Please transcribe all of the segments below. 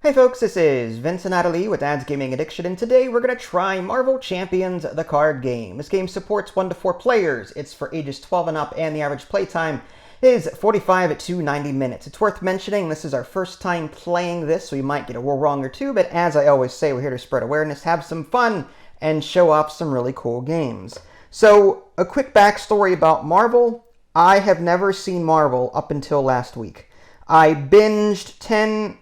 Hey folks, this is Vince and Natalie with Dad's Gaming Addiction, and today we're going to try Marvel Champions, the card game. This game supports 1 to 4 players. It's for ages 12 and up, and the average playtime is 45 to 90 minutes. It's worth mentioning this is our first time playing this, so we might get a rule wrong or two, but as I always say, we're here to spread awareness, have some fun, and show off some really cool games. So, a quick backstory about Marvel. I have never seen Marvel up until last week. I binged 10/15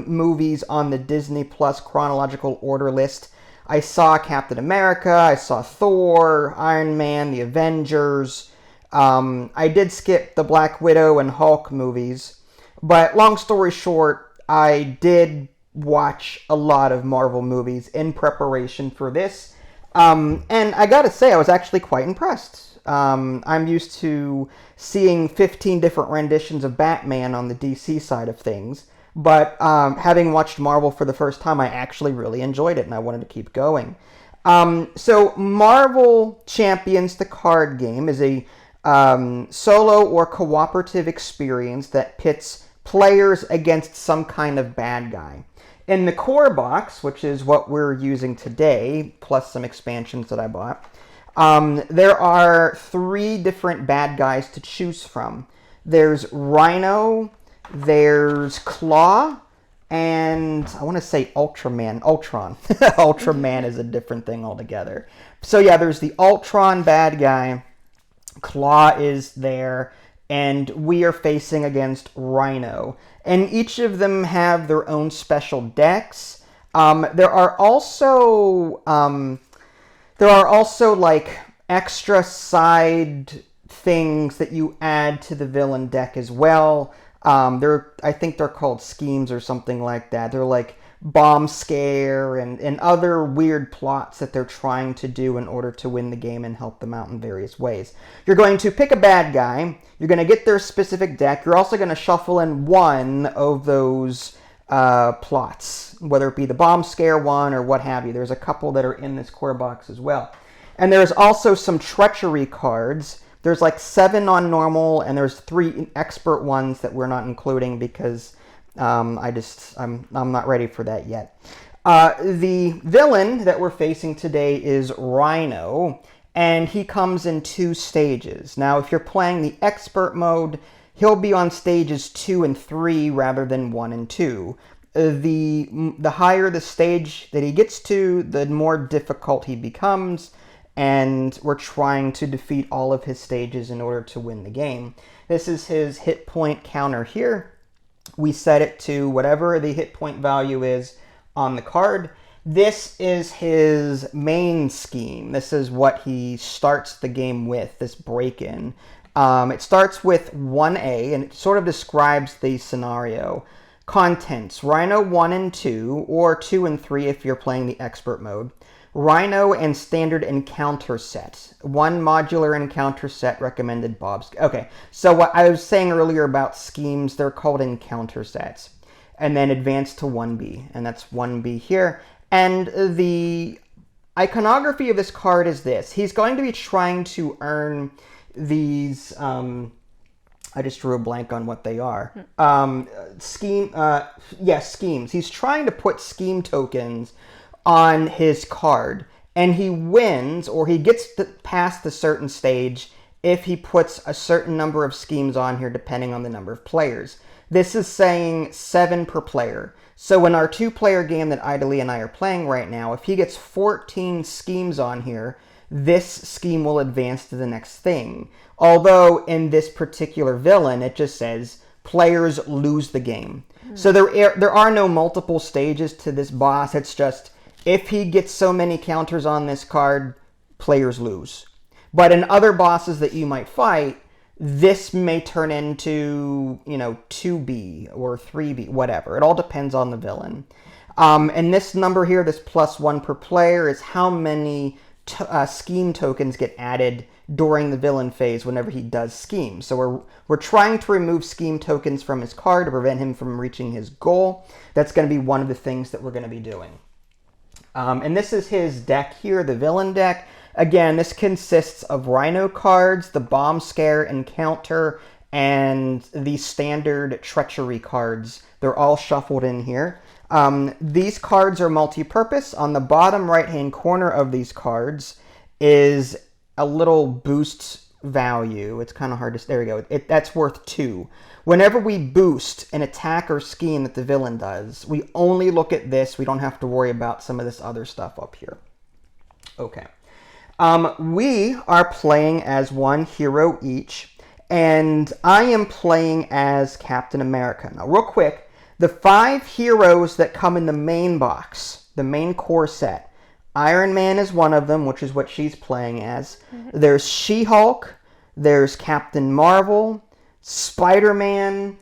movies on the Disney Plus chronological order list. I saw Captain America, I saw Thor, Iron Man, the Avengers. I did skip the Black Widow and Hulk movies, but long story short, I did watch a lot of Marvel movies in preparation for this, and I gotta say I was actually quite impressed. I'm used to seeing 15 different renditions of Batman on the DC side of things, but having watched Marvel for the first time, I actually really enjoyed it, and I wanted to keep going. So Marvel Champions, the card game, is a solo or cooperative experience that pits players against some kind of bad guy. In the core box, which is what we're using today, plus some expansions that I bought, there are 3 different bad guys to choose from. There's Rhino, there's Claw, and I want to say Ultron. Ultraman is a different thing altogether. So yeah, there's the Ultron bad guy, Claw is there, and we are facing against Rhino. And each of them have their own special decks. There are also like extra side things that you add to the villain deck as well. I think they're called schemes or something like that. They're like bomb scare and other weird plots that they're trying to do in order to win the game and help them out in various ways. You're going to pick a bad guy. You're going to get their specific deck. You're also going to shuffle in one of those plots, whether it be the bomb scare one or what have you. There's a couple that are in this core box as well. And there's also some treachery cards. There's like 7 on normal, and there's 3 expert ones that we're not including because I'm not ready for that yet. The villain that we're facing today is Rhino, and he comes in 2 stages. Now, if you're playing the expert mode, he'll be on stages 2 and 3 rather than 1 and 2. The higher the stage that he gets to, the more difficult he becomes, and we're trying to defeat all of his stages in order to win the game. This is his hit point counter here. We set it to whatever the hit point value is on the card. This is his main scheme. This is what he starts the game with, this break-in. It starts with 1A, and it sort of describes the scenario. Contents: Rhino 1 and 2, or 2 and 3 if you're playing the expert mode. Rhino and standard encounter set. 1 modular encounter set recommended Bob's. Okay, so what I was saying earlier about schemes, they're called encounter sets. And then advance to 1B, and that's 1B here. And the iconography of this card is this. He's going to be trying to earn these, I just drew a blank on what they are. Schemes. He's trying to put scheme tokens on his card, and he wins, or he gets past the certain stage if he puts a certain number of schemes on here depending on the number of players. This is saying 7 per player. So in our 2-player game that Idly and I are playing right now, if he gets 14 schemes on here, this scheme will advance to the next thing. Although in this particular villain, it just says players lose the game. So there are no multiple stages to this boss. It's just if he gets so many counters on this card, players lose. But in other bosses that you might fight, this may turn into, 2B or 3B, whatever. It all depends on the villain. And this number here, this +1 per player, is how many scheme tokens get added during the villain phase whenever he does schemes. So we're trying to remove scheme tokens from his card to prevent him from reaching his goal. That's going to be one of the things that we're going to be doing. And this is his deck here, the villain deck. Again, this consists of Rhino cards, the Bomb Scare Encounter, and the standard treachery cards They're all shuffled in here. These cards are multi-purpose. On the bottom right-hand corner of these cards is a little boost value. It's kind of hard to... There we go. That's worth 2. Whenever we boost an attack or scheme that the villain does, we only look at this. We don't have to worry about some of this other stuff up here. Okay. We are playing as one hero each, and I am playing as Captain America. Now, real quick, the 5 heroes that come in the main box, the main core set, Iron Man is one of them, which is what she's playing as. Mm-hmm. There's She-Hulk, there's Captain Marvel, Spider-Man,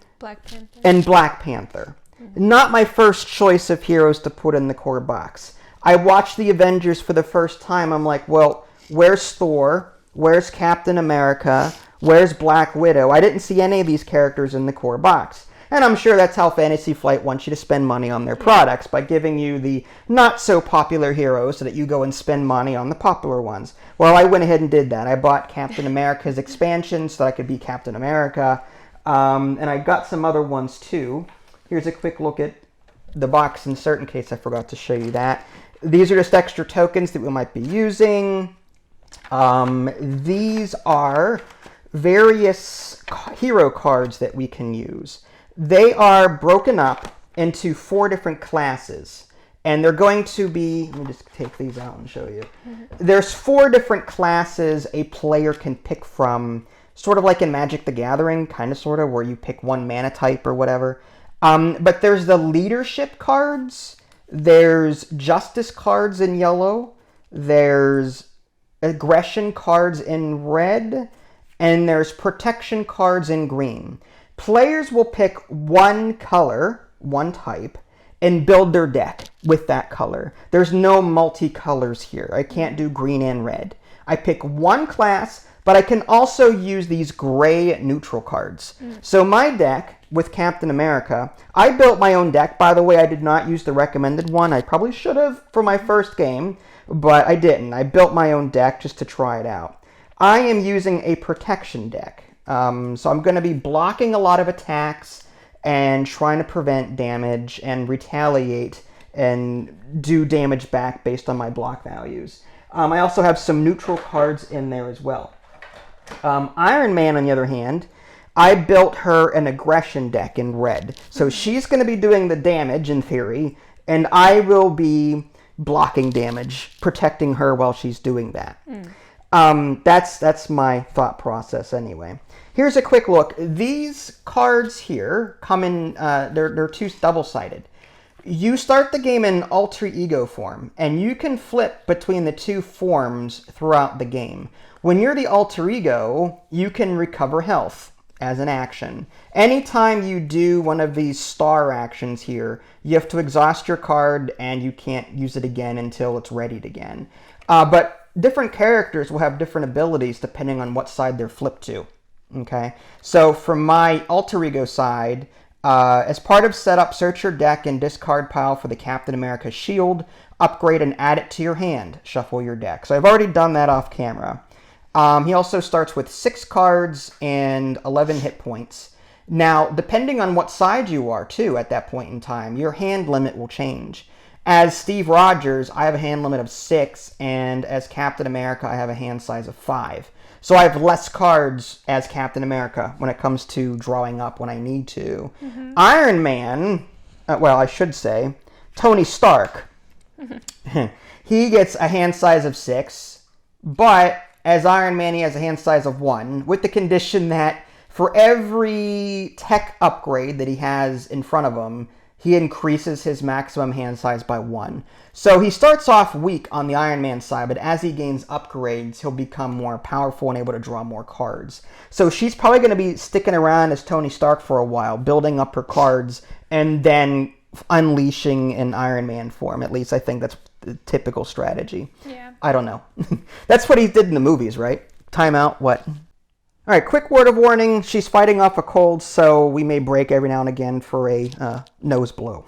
and Black Panther. Mm-hmm. Not my first choice of heroes to put in the core box. I watched the Avengers for the first time. I'm like, well, where's Thor? Where's Captain America? Where's Black Widow? I didn't see any of these characters in the core box. And I'm sure that's how Fantasy Flight wants you to spend money on their products, by giving you the not-so-popular heroes so that you go and spend money on the popular ones. Well, I went ahead and did that. I bought Captain America's expansion so that I could be Captain America. And I got some other ones, too. Here's a quick look at the box insert in case I forgot to show you that. These are just extra tokens that we might be using. These are various hero cards that we can use. They are broken up into 4 different classes. And they're going to be... Let me just take these out and show you. Mm-hmm. There's 4 different classes a player can pick from, sort of like in Magic the Gathering, kind of sort of, where you pick one mana type or whatever. But there's the leadership cards. There's justice cards in yellow. There's aggression cards in red. And there's protection cards in green. Players will pick one color, one type, and build their deck with that color. There's no multi-colors here. I can't do green and red. I pick one class, but I can also use these gray neutral cards. So my deck with Captain America, I built my own deck. By the way, I did not use the recommended one. I probably should have for my first game, but I didn't. I built my own deck just to try it out. I am using a protection deck. So I'm going to be blocking a lot of attacks and trying to prevent damage and retaliate and do damage back based on my block values. I also have some neutral cards in there as well. Iron Man, on the other hand, I built her an aggression deck in red. So she's going to be doing the damage in theory, and I will be blocking damage, protecting her while she's doing that. That's my thought process anyway. Here's a quick look. These cards here come in, they're 2 double-sided. You start the game in alter ego form, and you can flip between the 2 forms throughout the game. When you're the alter ego, you can recover health as an action. Anytime you do one of these star actions here, you have to exhaust your card, and you can't use it again until it's readied again. But different characters will have different abilities depending on what side they're flipped to. Okay, so from my alter ego side, as part of setup, search your deck and discard pile for the Captain America shield, upgrade and add it to your hand, shuffle your deck. So I've already done that off camera. He also starts with 6 cards and 11 hit points. Now, depending on what side you are, too, at that point in time, your hand limit will change. As Steve Rogers, I have a hand limit of 6, and as Captain America, I have a hand size of 5. So I have less cards as Captain America when it comes to drawing up when I need to. Iron Man, well, I should say, Tony Stark, he gets a hand size of 6, but as Iron Man, he has a hand size of 1, with the condition that for every tech upgrade that he has in front of him, he increases his maximum hand size by 1. So he starts off weak on the Iron Man side, but as he gains upgrades, he'll become more powerful and able to draw more cards. So she's probably going to be sticking around as Tony Stark for a while, building up her cards, and then unleashing in Iron Man form. At least I think that's the typical strategy. Yeah. I don't know. That's what he did in the movies, right? Timeout, what? All right, quick word of warning. She's fighting off a cold, so we may break every now and again for a nose blow.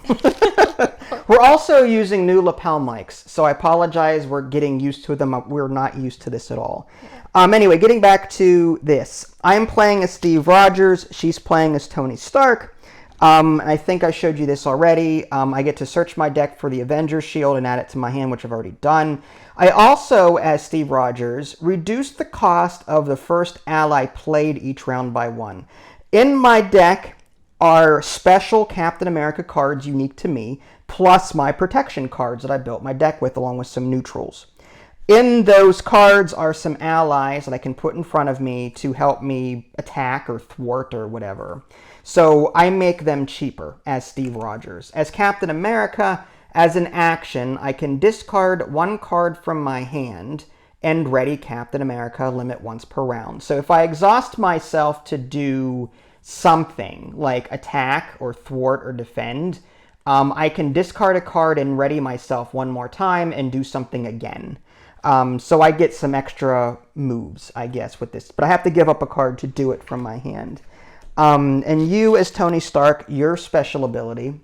We're also using new lapel mics, so I apologize. We're getting used to them. We're not used to this at all. Anyway, getting back to this. I'm playing as Steve Rogers. She's playing as Tony Stark. I think I showed you this already. I get to search my deck for the Avengers Shield and add it to my hand, which I've already done. I also, as Steve Rogers, reduced the cost of the first ally played each round by 1. In my deck are special Captain America cards unique to me, plus my protection cards that I built my deck with, along with some neutrals. In those cards are some allies that I can put in front of me to help me attack or thwart or whatever. So I make them cheaper as Steve Rogers. As Captain America, as an action, I can discard 1 card from my hand and ready Captain America, limit once per round. So if I exhaust myself to do something like attack or thwart or defend, I can discard a card and ready myself 1 more time and do something again. So I get some extra moves, I guess, with this. But I have to give up a card to do it from my hand. And you, as Tony Stark, your special ability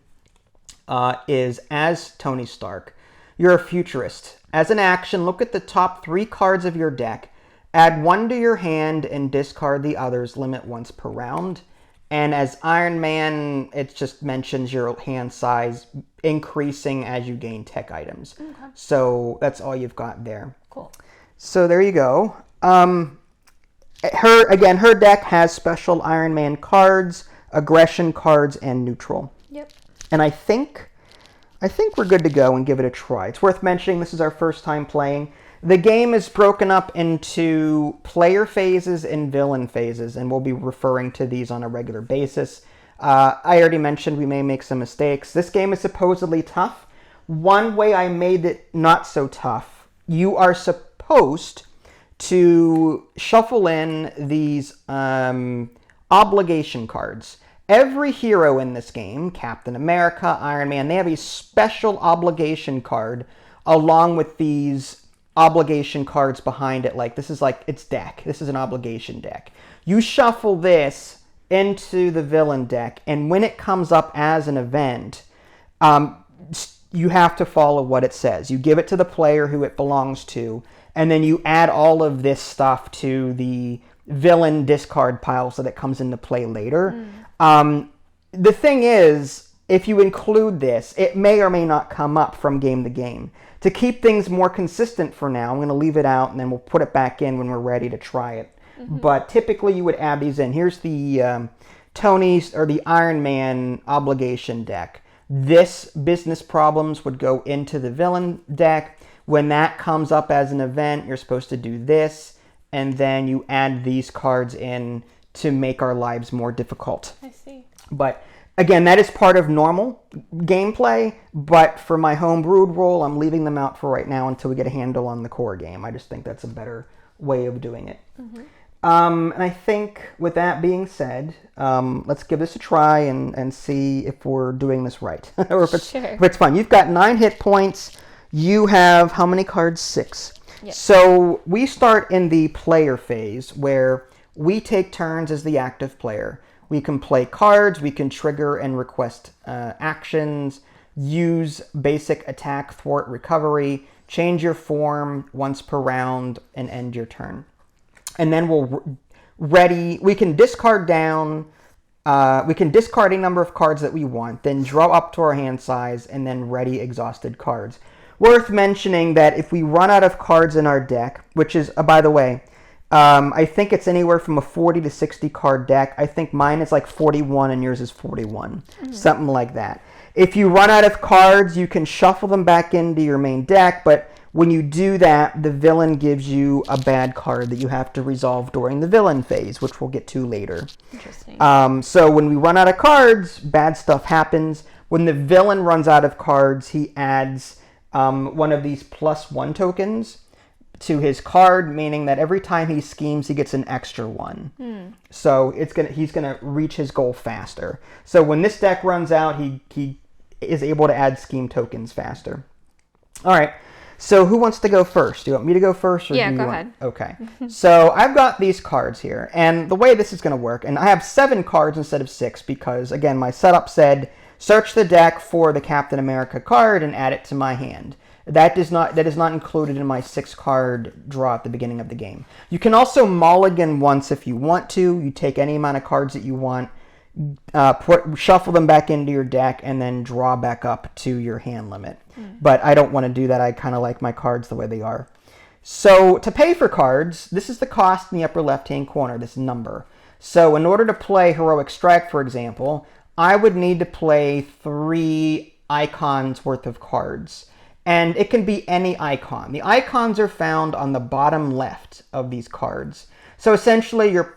is, as Tony Stark, you're a futurist. As an action, look at the top 3 cards of your deck, add 1 to your hand, and discard the others, limit once per round. And as Iron Man, it just mentions your hand size increasing as you gain tech items. Okay. So that's all you've got there. Cool. So there you go. Her deck has special Iron Man cards, aggression cards, and neutral. Yep. And I think we're good to go and give it a try. It's worth mentioning this is our first time playing. The game is broken up into player phases and villain phases, and we'll be referring to these on a regular basis. I already mentioned we may make some mistakes. This game is supposedly tough. One way I made it not so tough, you are supposed to shuffle in these obligation cards. Every hero in this game, Captain America, Iron Man, they have a special obligation card along with these obligation cards behind it. Like, this is like its deck. This is an obligation deck. You shuffle this into the villain deck, and when it comes up as an event, you have to follow what it says. You give it to the player who it belongs to, and then you add all of this stuff to the villain discard pile so that it comes into play later. The thing is, if you include this, it may or may not come up from game to game. To keep things more consistent for now, I'm going to leave it out, and then we'll put it back in when we're ready to try it. Mm-hmm. But typically you would add these in. Here's the Tony's or the Iron Man obligation deck. This business problems would go into the villain deck. When that comes up as an event, you're supposed to do this, and then you add these cards in to make our lives more difficult. I see. But again, that is part of normal gameplay, but for my homebrewed role, I'm leaving them out for right now until we get a handle on the core game. I just think that's a better way of doing it. Mm-hmm. And I think with that being said, let's give this a try and see if we're doing this right. Or if it's fun. You've got 9 hit points. You have how many cards? 6. Yep. So we start in the player phase where we take turns as the active player. We can play cards, we can trigger and request actions, use basic attack, thwart, recovery, change your form once per round, and end your turn. And then we can discard down, we can discard a number of cards that we want, then draw up to our hand size, and then ready exhausted cards. Worth mentioning that if we run out of cards in our deck, which is, by the way, I think it's anywhere from a 40 to 60 card deck. I think mine is like 41 and yours is 41. Mm-hmm. Something like that. If you run out of cards, you can shuffle them back into your main deck, but when you do that, the villain gives you a bad card that you have to resolve during the villain phase, which we'll get to later. Interesting. So when we run out of cards, bad stuff happens. When the villain runs out of cards, he adds one of these +1 tokens to his card, meaning that every time he schemes, he gets an extra 1. So he's gonna reach his goal faster. So when this deck runs out, he is able to add scheme tokens faster. All right. So who wants to go first? Do you want me to go first? Or go ahead. Okay. So I've got these cards here, and the way this is going to work, and I have 7 cards instead of 6 because, again, my setup said search the deck for the Captain America card and add it to my hand. That is not included in my 6-card draw at the beginning of the game. You can also mulligan once if you want to. You take any amount of cards that you want. shuffle them back into your deck, and then draw back up to your hand limit. But I don't want to do that. I kind of like my cards the way they are. So to pay for cards, this is the cost in the upper left-hand corner, this number. So in order to play Heroic Strike, for example, I would need to play 3 icons worth of cards. And it can be any icon. The icons are found on the bottom left of these cards. So essentially, you're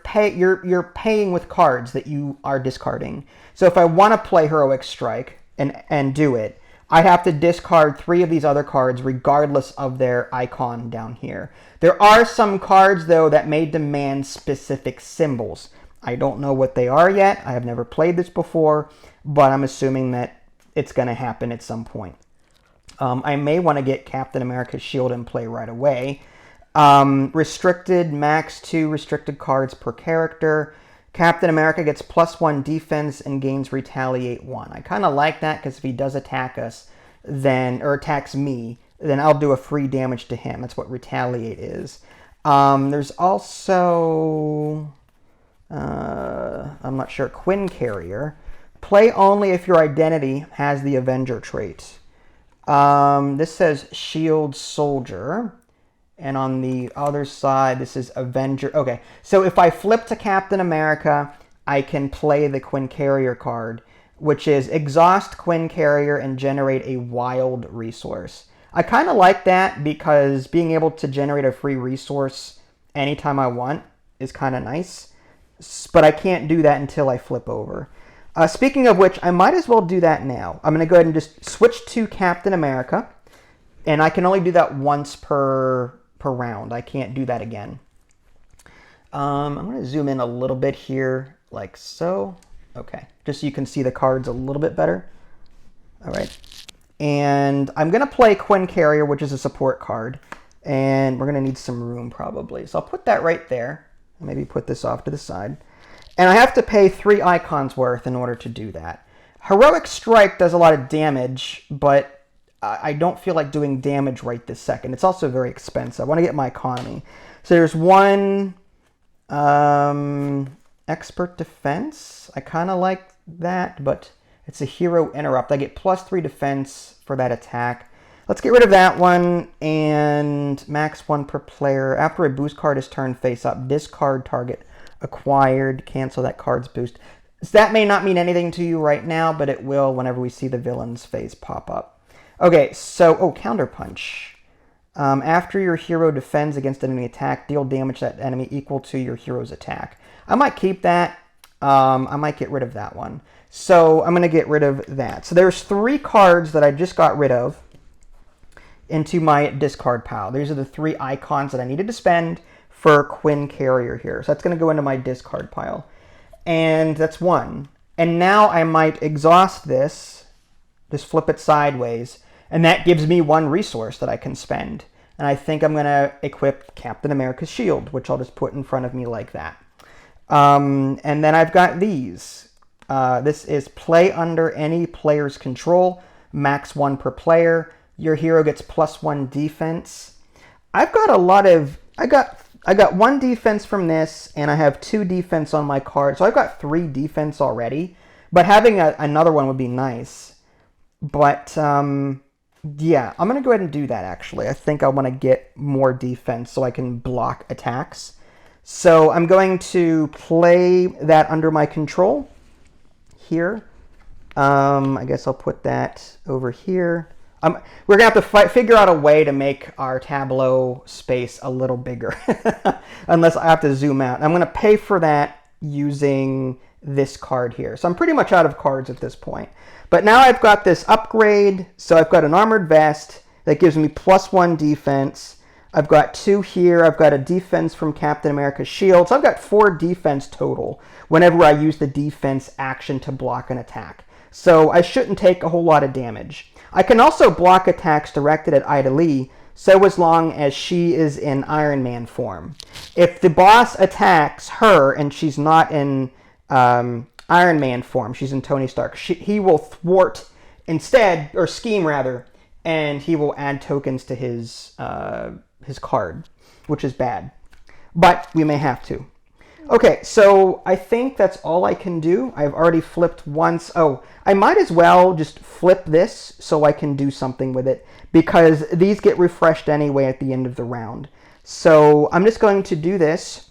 paying with cards that you are discarding. So if I want to play Heroic Strike and do it, I have to discard 3 of these other cards regardless of their icon down here. There are some cards, though, that may demand specific symbols. I don't know what they are yet. I have never played this before, but I'm assuming that it's going to happen at some point. I may want to get Captain America's shield in play right away. Restricted, max 2 restricted cards per character. Captain America gets +1 defense and gains retaliate 1. I kind of like that because if he does attack us, or attacks me, then I'll do a free damage to him. That's what retaliate is. There's also, I'm not sure, Quinn Carrier. Play only if your identity has the Avenger trait. This says Shield Soldier. And on the other side, this is Avenger. Okay, so if I flip to Captain America, I can play the Quinn Carrier card, which is exhaust Quinn Carrier and generate a wild resource. I kind of like that because being able to generate a free resource anytime I want is kind of nice. But I can't do that until I flip over. Speaking of which, I might as well do that now. I'm going to go ahead and just switch to Captain America. And I can only do that once per round. I can't do that again. I'm going to zoom in a little bit here, like so. Okay, just so you can see the cards a little bit better. All right. And I'm going to play Quinn Carrier, which is a support card. And we're going to need some room probably. So I'll put that right there. Maybe put this off to the side. And I have to pay 3 icons worth in order to do that. Heroic Strike does a lot of damage, but I don't feel like doing damage right this second. It's also very expensive. I want to get my economy. So there's 1 Expert Defense. I kind of like that, but it's a Hero Interrupt. I get +3 defense for that attack. Let's get rid of that one and max 1 per player. After a boost card is turned face up, discard target acquired. Cancel that card's boost. So that may not mean anything to you right now, but it will whenever we see the villain's face pop up. Okay, so, Counterpunch. After your hero defends against an enemy attack, deal damage to that enemy equal to your hero's attack. I might keep that. I might get rid of that one. So I'm going to get rid of that. So there's 3 cards that I just got rid of into my discard pile. These are the 3 icons that I needed to spend for Quinn Carrier here. So that's going to go into my discard pile. And that's 1. And now I might exhaust this, just flip it sideways, and that gives me 1 resource that I can spend. And I think I'm going to equip Captain America's shield, which I'll just put in front of me like that. And then I've got these. This is play under any player's control, max 1 per player. Your hero gets +1 defense. I've got a lot of... I got 1 defense from this, and I have 2 defense on my card. So I've got 3 defense already. But having another one would be nice. But... yeah, I'm going to go ahead and do that, actually. I think I want to get more defense so I can block attacks. So I'm going to play that under my control here. I guess I'll put that over here. We're going to have to figure out a way to make our tableau space a little bigger. Unless I have to zoom out. I'm going to pay for that using this card here. So I'm pretty much out of cards at this point. But now I've got this upgrade. So I've got an armored vest that gives me +1 defense. I've got 2 here. I've got a defense from Captain America's shield. So I've got 4 defense total whenever I use the defense action to block an attack. So I shouldn't take a whole lot of damage. I can also block attacks directed at Ida Lee, so as long as she is in Iron Man form. If the boss attacks her and she's not in Iron Man form, she's in Tony Stark, he will thwart instead, or scheme rather, and he will add tokens to his card, which is bad. But we may have to. Okay, so I think that's all I can do. I've already flipped once. Oh, I might as well just flip this so I can do something with it, because these get refreshed anyway at the end of the round. So I'm just going to do this,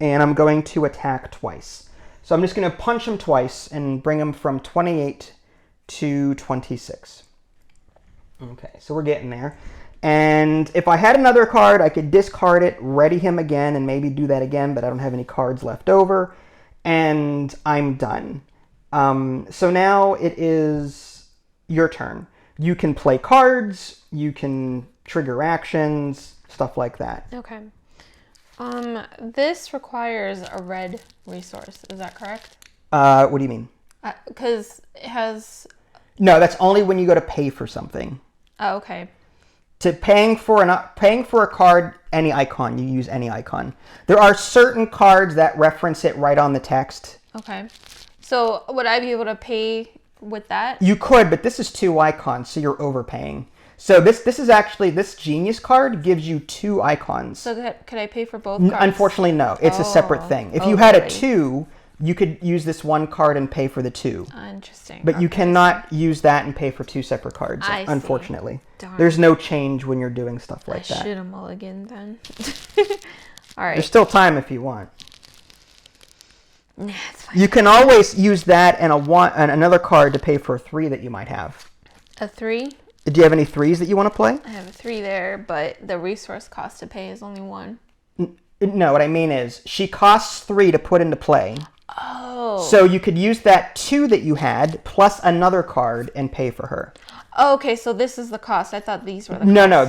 and I'm going to attack twice. So I'm just going to punch him twice and bring him from 28 to 26. Okay, so we're getting there. And if I had another card, I could discard it, ready him again, and maybe do that again, but I don't have any cards left over, and I'm done. So now it is your turn. You can play cards, you can trigger actions, stuff like that. Okay. This requires a red resource, is that correct? What do you mean? Because it has... No, that's only when you go to pay for something. Oh, okay. To paying for a card, any icon, you use any icon. There are certain cards that reference it right on the text. Okay. So would I be able to pay with that? You could, but this is 2 icons, so you're overpaying. So this is actually, this Genius card gives you 2 icons. So could I pay for both cards? Unfortunately, no. It's a separate thing. If you had a 2, you could use this 1 card and pay for the 2. Interesting. But you cannot use that and pay for 2 separate cards, unfortunately. Darn. There's no change when you're doing stuff like that. I should have mulliganed then. All right. There's still time if you want. Nah, it's fine. You can always use that and another card to pay for a 3 that you might have. A 3? Do you have any 3s that you want to play? I have a 3 there, but the resource cost to pay is only 1. No, what I mean is she costs 3 to put into play. Oh. So you could use that 2 that you had plus another card and pay for her. Oh, okay, so this is the cost. I thought these were the cost. No,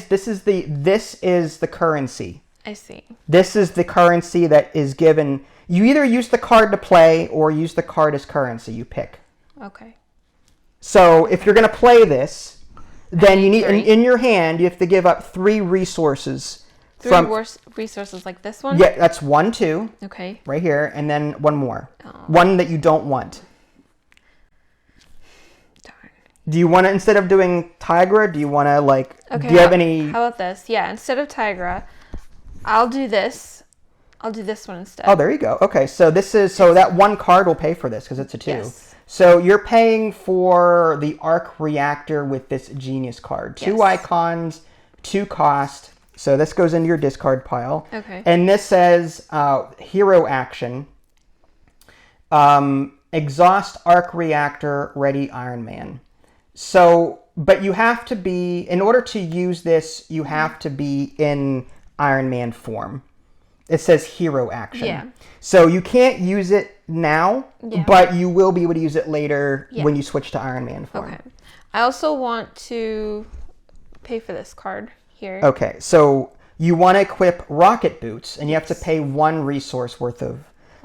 this is the currency. I see. This is the currency that is given. You either use the card to play or use the card as currency. You pick. Okay. So if you're going to play this, then you need in your hand you have to give up 3 resources. 3 resources like this one? Yeah, that's 1, 2. Okay. Right here, and then 1 more. Oh. 1 that you don't want. Darn. Do you want to, instead of doing Tigra, do you want to Okay, do you have any... How about this? Yeah, instead of Tigra, I'll do this. I'll do this one instead. Oh, there you go. Okay, so that 1 card will pay for this because it's a 2. Yes. So you're paying for the arc reactor with this Genius card. 2 icons, 2 cost. So this goes into your discard pile. Okay. And this says hero action. Exhaust arc reactor, ready Ironman. So, but you have to be, in order to use this, you have to be in Ironman form. It says hero action. Yeah. So you can't use it now, but you will be able to use it later when you switch to Ironman form. Okay. I also want to pay for this card here. Okay, so you want to equip rocket boots, and you have to pay 1 resource worth of...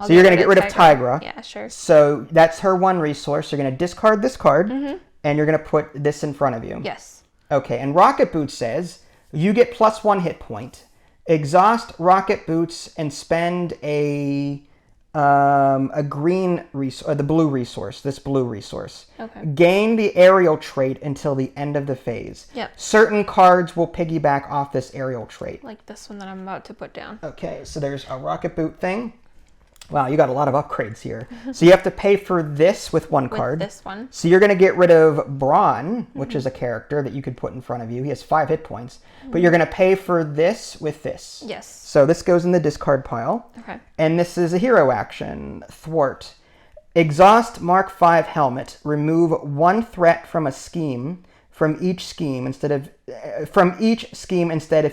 So you're going to get rid of Tigra. Yeah, sure. So that's her 1 resource. You're going to discard this card, and you're going to put this in front of you. Yes. Okay, and rocket boots says you get +1 hit point. Exhaust rocket boots and spend a green resource, or the blue resource, this blue resource. Okay. Gain the aerial trait until the end of the phase. Yep. Certain cards will piggyback off this aerial trait. Like this one that I'm about to put down. Okay, so there's a rocket boot thing. Wow, you got a lot of upgrades here. So you have to pay for this with 1 card. With this one. So you're going to get rid of Braun, which is a character that you could put in front of you. He has 5 hit points. But you're going to pay for this with this. Yes. So this goes in the discard pile. Okay. And this is a hero action. Thwart. Exhaust Mark V helmet. Remove 1 threat from a scheme from each scheme instead if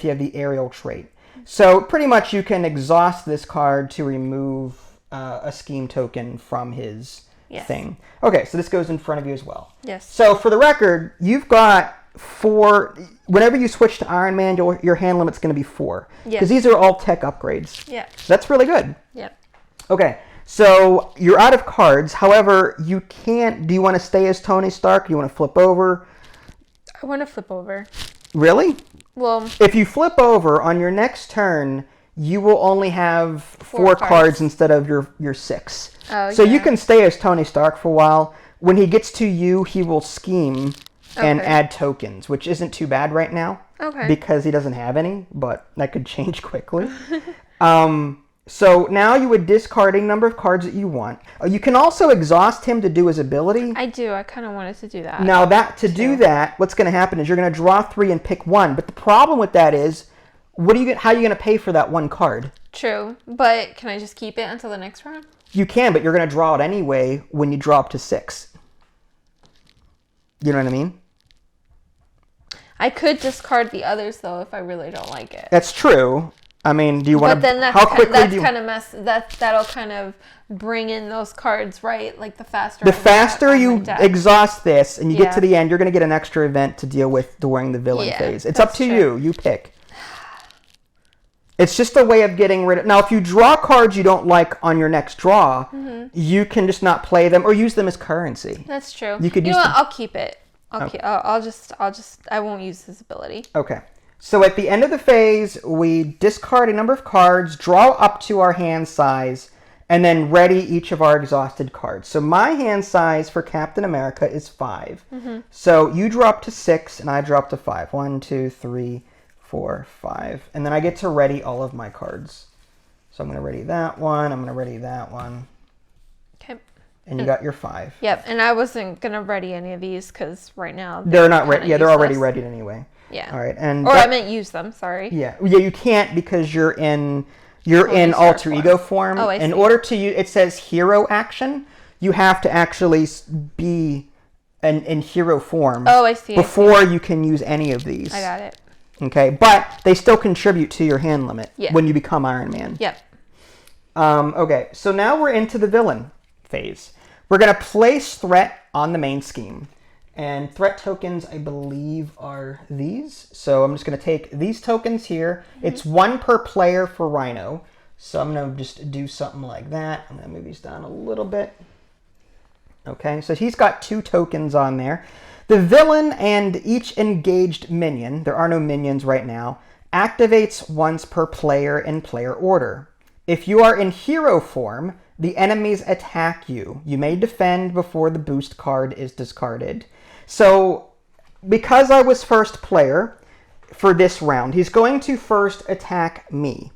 you have the aerial trait. So pretty much you can exhaust this card to remove a scheme token from his thing. Okay, so this goes in front of you as well. Yes. So for the record, you've got 4... Whenever you switch to Ironman, your hand limit's going to be 4. Because these are all tech upgrades. Yeah. That's really good. Yep. Okay, so you're out of cards. However, you can't... Do you want to stay as Tony Stark? Do you want to flip over? I want to flip over. Really? Well... If you flip over, on your next turn... You will only have 4 cards instead of your 6. Oh, so you can stay as Tony Stark for a while. When he gets to you, he will scheme and add tokens, which isn't too bad right now. Okay. Because he doesn't have any, but that could change quickly. So now you would discard a number of cards that you want. You can also exhaust him to do his ability. I do. I kind of wanted to do that. Now do that, what's going to happen is you're going to draw 3 and pick 1. But the problem with that is, how are you going to pay for that 1 card? True, but can I just keep it until the next round? You can, but you're going to draw it anyway when you draw up to 6. You know what I mean? I could discard the others though if I really don't like it. That's true. I mean, do you want to? But then that'll kind of bring in those cards, right? Like the faster you exhaust this and you get to the end, you're going to get an extra event to deal with during the villain phase. It's up to you. You pick. It's just a way of getting rid of... Now, if you draw cards you don't like on your next draw, you can just not play them or use them as currency. That's true. You know what? I'll keep it. I won't use this ability. Okay. So at the end of the phase, we discard a number of cards, draw up to our hand size, and then ready each of our exhausted cards. So my hand size for Captain America is 5. So you draw up to 6, and I draw up to 5. 1, 2, 3, 4, 5. And then I get to ready all of my cards. So I'm going to ready that one. I'm going to ready that one. Okay. And you got your 5. Yep. And I wasn't going to ready any of these because right now they're not ready. Yeah, they're already readied anyway. Yeah. All right. I meant use them. Sorry. Yeah. You can't because you're in alter ego form. Oh, I see. In order to use, it says hero action. You have to actually be in hero form. Oh, I see. Before you can use any of these. I got it. Okay, but they still contribute to your hand limit when you become Iron Man. Yep. Okay, so now we're into the villain phase. We're going to place threat on the main scheme. And threat tokens, I believe, are these. So I'm just going to take these tokens here. It's 1 per player for Rhino. So I'm going to just do something like that. I'm going to move these down a little bit. Okay, so he's got 2 tokens on there. The villain and each engaged minion, there are no minions right now, activates once per player in player order. If you are in hero form, the enemies attack you. You may defend before the boost card is discarded. So, because I was first player for this round, he's going to first attack me.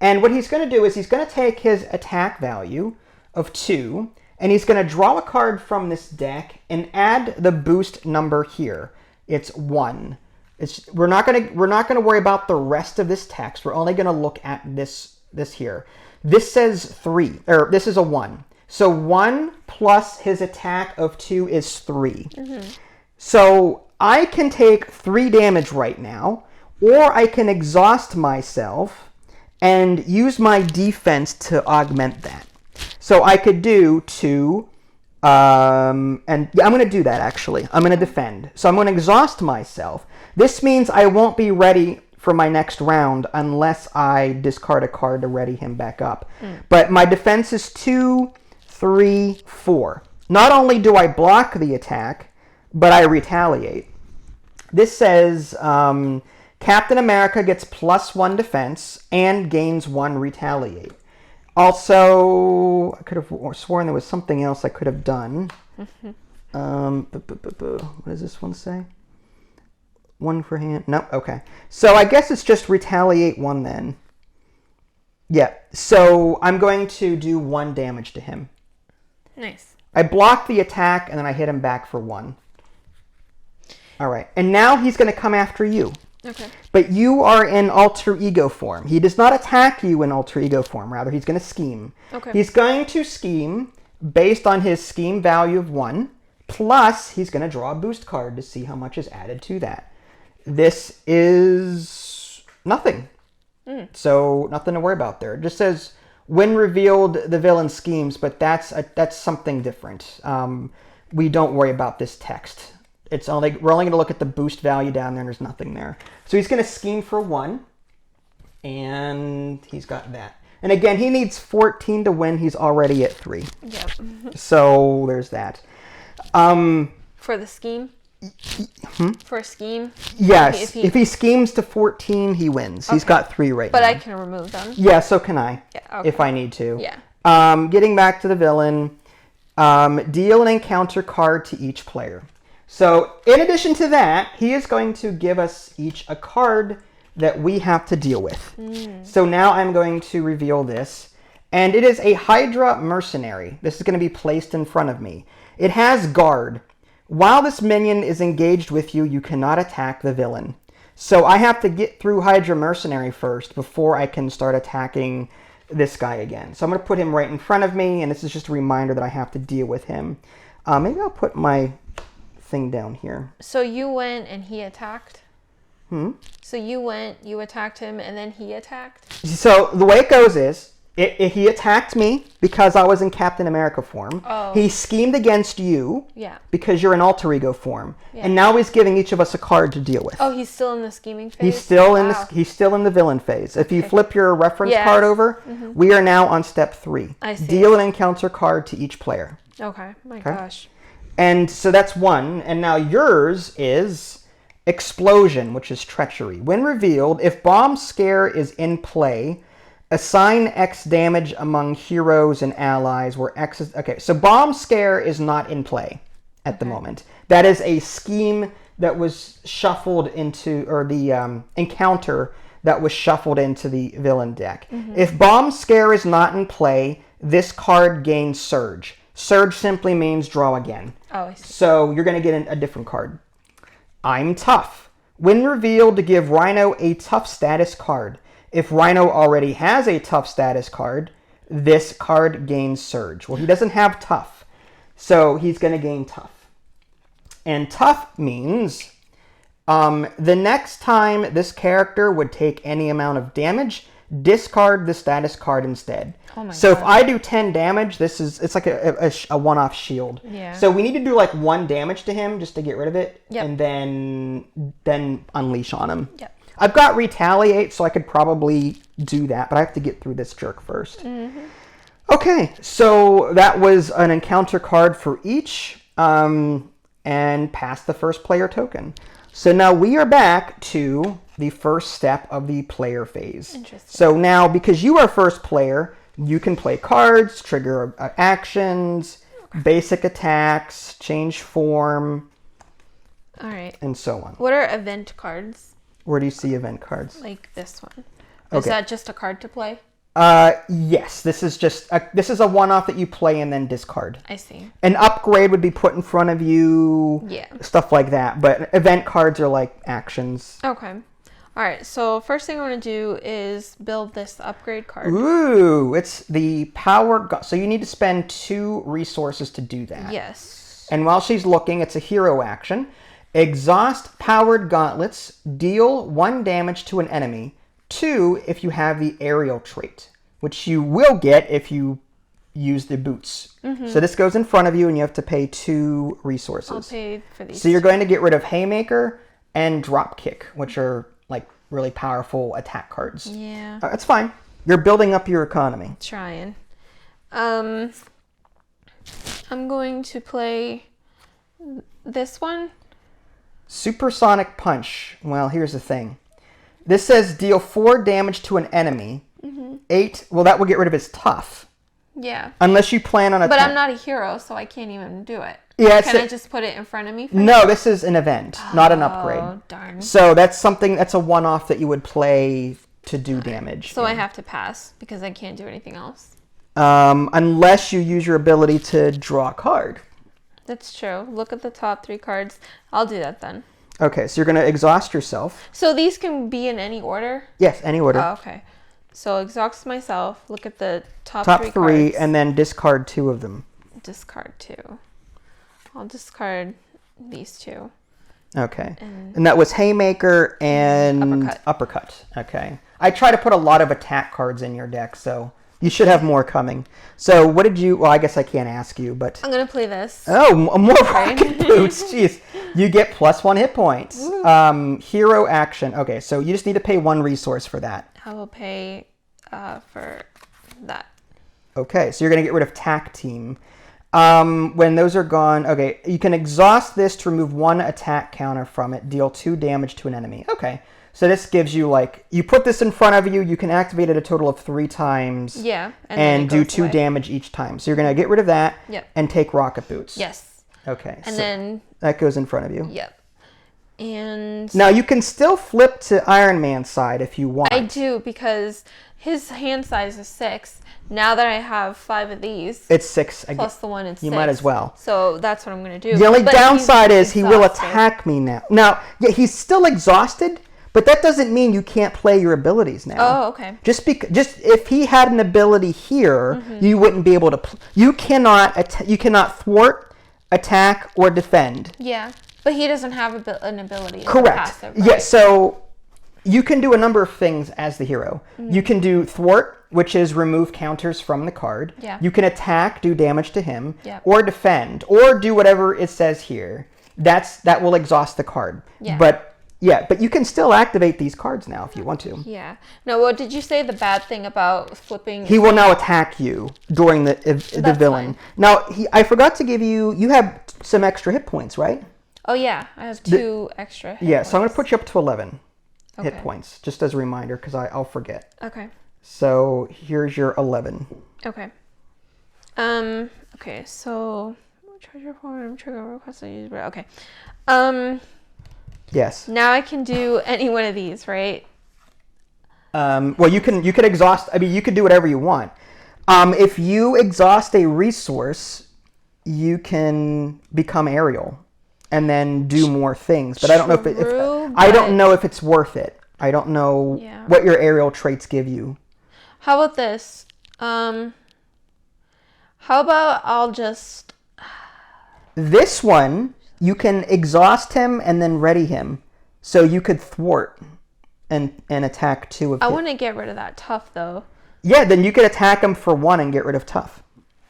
And what he's going to do is he's going to take his attack value of 2, and he's going to draw a card from this deck and add the boost number here. It's 1. We're not going to worry about the rest of this text. We're only going to look at this here. This says 3, or this is a 1. So 1 plus his attack of 2 is 3. So I can take 3 damage right now, or I can exhaust myself and use my defense to augment that. So I could do 2, and yeah, I'm going to do that actually. I'm going to defend. So I'm going to exhaust myself. This means I won't be ready for my next round unless I discard a card to ready him back up. But my defense is 2, 3, 4. Not only do I block the attack, but I retaliate. This says Captain America gets +1 defense and gains 1 retaliate. Also, I could have sworn there was something else I could have done. What does this one say? 1 for hand? No, okay. So I guess it's just retaliate 1 then. Yeah, so I'm going to do 1 damage to him. Nice. I block the attack and then I hit him back for 1. All right, and now he's going to come after you. Okay. But you are in alter ego form. He does not attack you in alter ego form. Rather, he's going to scheme. Okay. He's going to scheme based on his scheme value of 1, plus he's going to draw a boost card to see how much is added to that. This is nothing. So nothing to worry about there. It just says, when revealed, the villain schemes, but that's something different. We don't worry about this text. We're only going to look at the boost value down there, and there's nothing there. So he's going to scheme for 1, and he's got that. And again, he needs 14 to win. He's already at 3. Yep. So there's that. For the scheme? For a scheme? Yes. If he schemes to 14, he wins. Okay. He's got 3 right now. But I can remove them? Yeah, so can I. Yeah, okay. If I need to. Yeah. Getting back to the villain, deal an encounter card to each player. So, in addition to that, he is going to give us each a card that we have to deal with. So now I'm going to reveal this. And it is a Hydra mercenary. This is going to be placed in front of me. It has guard. While this minion is engaged with you, you cannot attack the villain. So I have to get through Hydra mercenary first before I can start attacking this guy again. So I'm going to put him right in front of me, and this is just a reminder that I have to deal with him. Maybe I'll put my thing down here. So you went and he attacked? Hmm? So you went, you attacked him, and then he attacked? So the way it goes is, he attacked me because I was in Captain America form. Oh. He schemed against you because you're in alter ego form. Yeah. And now he's giving each of us a card to deal with. Oh, he's still in the scheming phase? He's still in the villain phase. If you flip your reference card over, we are now on step 3. I see. Deal an encounter card to each player. Okay. My gosh. And so that's 1. And now yours is Explosion, which is treachery. When revealed, if Bomb Scare is in play, assign X damage among heroes and allies where X is... Okay, so Bomb Scare is not in play at the moment. That is a scheme that was shuffled into... Or the encounter that was shuffled into the villain deck. If Bomb Scare is not in play, this card gains Surge. Surge simply means draw again. Oh, I see. So you're going to get a different card. I'm Tough. When revealed, to give Rhino a Tough status card. If Rhino already has a Tough status card, this card gains Surge. Well, he doesn't have Tough, so he's going to gain Tough. And Tough means the next time this character would take any amount of damage, discard the status card instead. Oh my so God. If I do 10 damage, it's like a one-off shield. Yeah. So we need to do like 1 damage to him just to get rid of it, Yep. and then unleash on him. Yep. I've got Retaliate, so I could probably do that, but I have to get through this jerk first. Okay, so that was an encounter card for each, and pass the first player token. So now we are back to the first step of the player phase. Interesting. So now, because you are first player, you can play cards, trigger actions, basic attacks, change form, All right. and so on. What are event cards? Where do you see event cards? Like this one. Okay. Is that just a card to play? Yes. This is a one-off that you play and then discard. I see. An upgrade would be put in front of you. Yeah. Stuff like that. But event cards are like actions. Okay. All right. So first thing I want to do is build this upgrade card. Ooh, it's the power. So you need to spend 2 resources to do that. Yes. And while she's looking, it's a hero action. Exhaust powered gauntlets. Deal 1 damage to an enemy. 2 if you have the aerial trait, which you will get if you use the boots. So this goes in front of you and you have to pay 2 resources. I'll pay for these. So you're going to get rid of Haymaker and Dropkick, which are like really powerful attack cards. Yeah. That's fine. You're building up your economy. Trying. I'm going to play this one. Supersonic Punch. Well, here's the thing. This says deal 4 damage to an enemy. 8. Well, that will get rid of his Tough. Yeah. Unless you plan on But I'm not a hero, so I can't even do it. Yeah, Can I just put it in front of me? No, this is an event, not an upgrade. Oh, darn. So that's a one-off that you would play to do damage. So I have to pass because I can't do anything else. Unless you use your ability to draw a card. That's true. Look at the top 3 cards. I'll do that then. Okay, so you're going to exhaust yourself. So these can be in any order? Yes, any order. Oh, okay. So exhaust myself. Look at the top 3 3, cards. and then discard 2 of them. Discard 2. I'll discard these 2. Okay. And that was Haymaker and Uppercut. Okay. I try to put a lot of attack cards in your deck, so you should have more coming. So what did you... Well, I guess I can't ask you, but... I'm going to play this. Oh, more Rocket Boots. Jeez. You get +1 hit points. Hero action. Okay, so you just need to pay 1 resource for that. I will pay for that. Okay, so you're going to get rid of Tack Team. When those are gone... Okay, you can exhaust this to remove 1 attack counter from it. Deal 2 damage to an enemy. Okay. So this gives you, like, you put this in front of you, you can activate it a total of 3 times. Yeah. And do 2 damage each time. So you're going to get rid of that and take Rocket Boots. Yes. Okay. And then... That goes in front of you. Yep. And now you can still flip to Ironman's side if you want. I do, because his hand size is 6. Now that I have 5 of these, it's 6 plus the one it's 6. You might as well. So that's what I'm going to do. The only downside is he will attack me now. Now, yeah, he's still exhausted, but that doesn't mean you can't play your abilities now. Oh, okay. Just if he had an ability here, you wouldn't be able to. You cannot thwart, attack, or defend. Yeah, but he doesn't have an ability. Correct. Passive, right? Yeah. So you can do a number of things as the hero. You can do thwart, which is remove counters from the card. Yeah. You can attack, do damage to him, yeah. or defend, or do whatever it says here. That will exhaust the card. Yeah. But you can still activate these cards now if you want to. Yeah. Now, what did you say the bad thing about flipping? He will now attack you during the villain. Fine. Now, I forgot to give you. You have some extra hit points, right? Oh yeah, I have 2 extra. Hit points. So I'm going to put you up to 11 okay. hit points, just as a reminder, because I'll forget. Okay. So here's your 11. Okay. Okay. So treasure form, trigger request. Okay. Yes. Now I can do any one of these, right? Well, you can exhaust. I mean, you can do whatever you want. If you exhaust a resource, you can become aerial, and then do more things. But I don't know I don't know if it's worth it. I don't know what your aerial traits give you. How about this? How about I'll just... This one, you can exhaust him and then ready him. So you could thwart and attack 2 of him. I want to get rid of that tough, though. Yeah, then you could attack him for 1 and get rid of tough.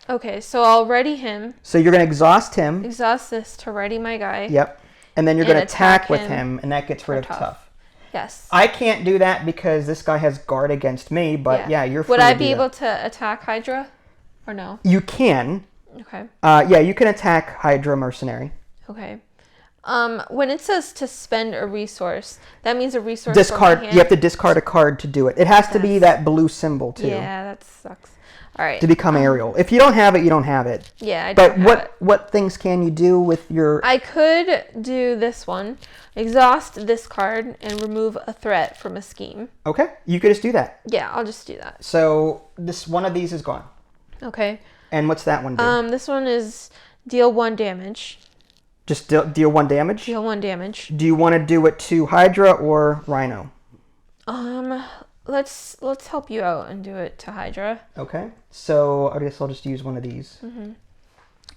Okay, so I'll ready him. So you're going to exhaust him. Exhaust this to ready my guy. Yep. And then you're going to attack with him, and that gets rid of tough. Yes. I can't do that because this guy has guard against me, but you're free Would I be to able to attack Hydra? Or no? You can. Okay. You can attack Hydra Mercenary. Okay. When it says to spend a resource, that means a resource discard. You have to discard a card to do it. It has to be that blue symbol too. Yeah, that sucks. All right. To become aerial. If you don't have it, you don't have it. Yeah, I don't have it. What things can you do with your... I could do this one. Exhaust this card and remove a threat from a scheme. Okay. You could just do that. Yeah, I'll just do that. So one of these is gone. Okay. And what's that one do? This one is deal 1 damage. Just deal 1 damage? Deal 1 damage. Do you want to do it to Hydra or Rhino? Let's help you out and do it to Hydra. Okay. So I guess I'll just use one of these. Mm-hmm.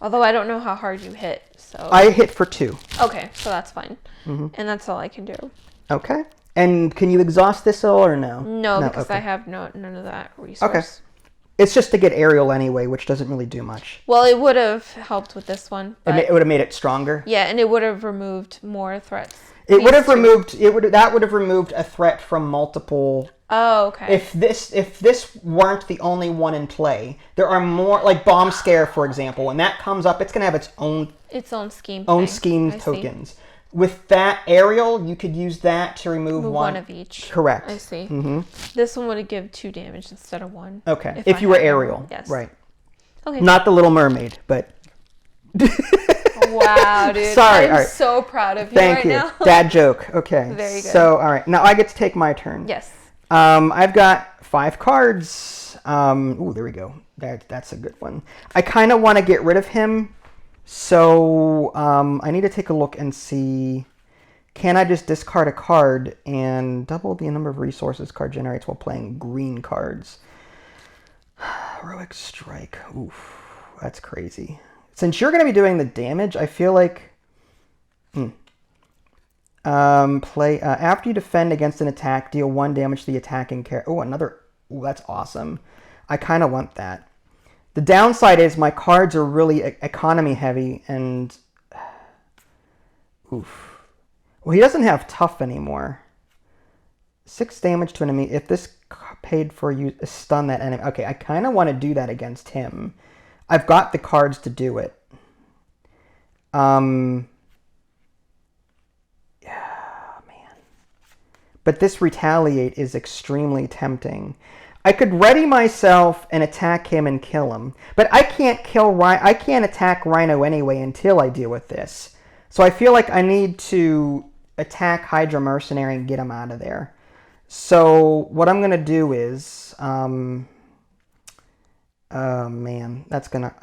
Although I don't know how hard you hit, so... I hit for 2. Okay, so that's fine. Mm-hmm. And that's all I can do. Okay. And can you exhaust this all or no? No, because I have none of that resource. Okay. It's just to get aerial anyway, which doesn't really do much. Well, it would have helped with this one. It would have made it stronger. Yeah, and it would have removed more threats. That would have removed a threat from multiple. Oh, okay. If this weren't the only one in play, there are more, like Bomb Scare, for example. When that comes up, it's gonna have its own scheme tokens. With that aerial, you could use that to remove one of each. Correct. I see. Mm-hmm. This one would give 2 damage instead of 1. Okay. If you were aerial. Yes. Right. Okay. Not the Little Mermaid, but. Wow, dude. Sorry. I'm so proud of you Thank you. now. Dad joke. Okay. Very good. So, all right. Now I get to take my turn. Yes. I've got 5 cards. Ooh, there we go. That's a good one. I kind of want to get rid of him. So I need to take a look and see, can I just discard a card and double the number of resources card generates while playing green cards? Heroic Strike. Oof, that's crazy. Since you're going to be doing the damage, I feel like... after you defend against an attack, deal 1 damage to the attacking character. Oh, another... Ooh, that's awesome. I kind of want that. The downside is my cards are really economy heavy and... Oof. Well, he doesn't have tough anymore. 6 damage to an enemy. If this paid for you, stun that enemy. Okay, I kind of want to do that against him. I've got the cards to do it. Yeah, man. But this retaliate is extremely tempting. I could ready myself and attack him and kill him, but I can't I can't attack Rhino anyway until I deal with this. So I feel like I need to attack Hydra Mercenary and get him out of there. So what I'm going to do is... oh, man. That's going to...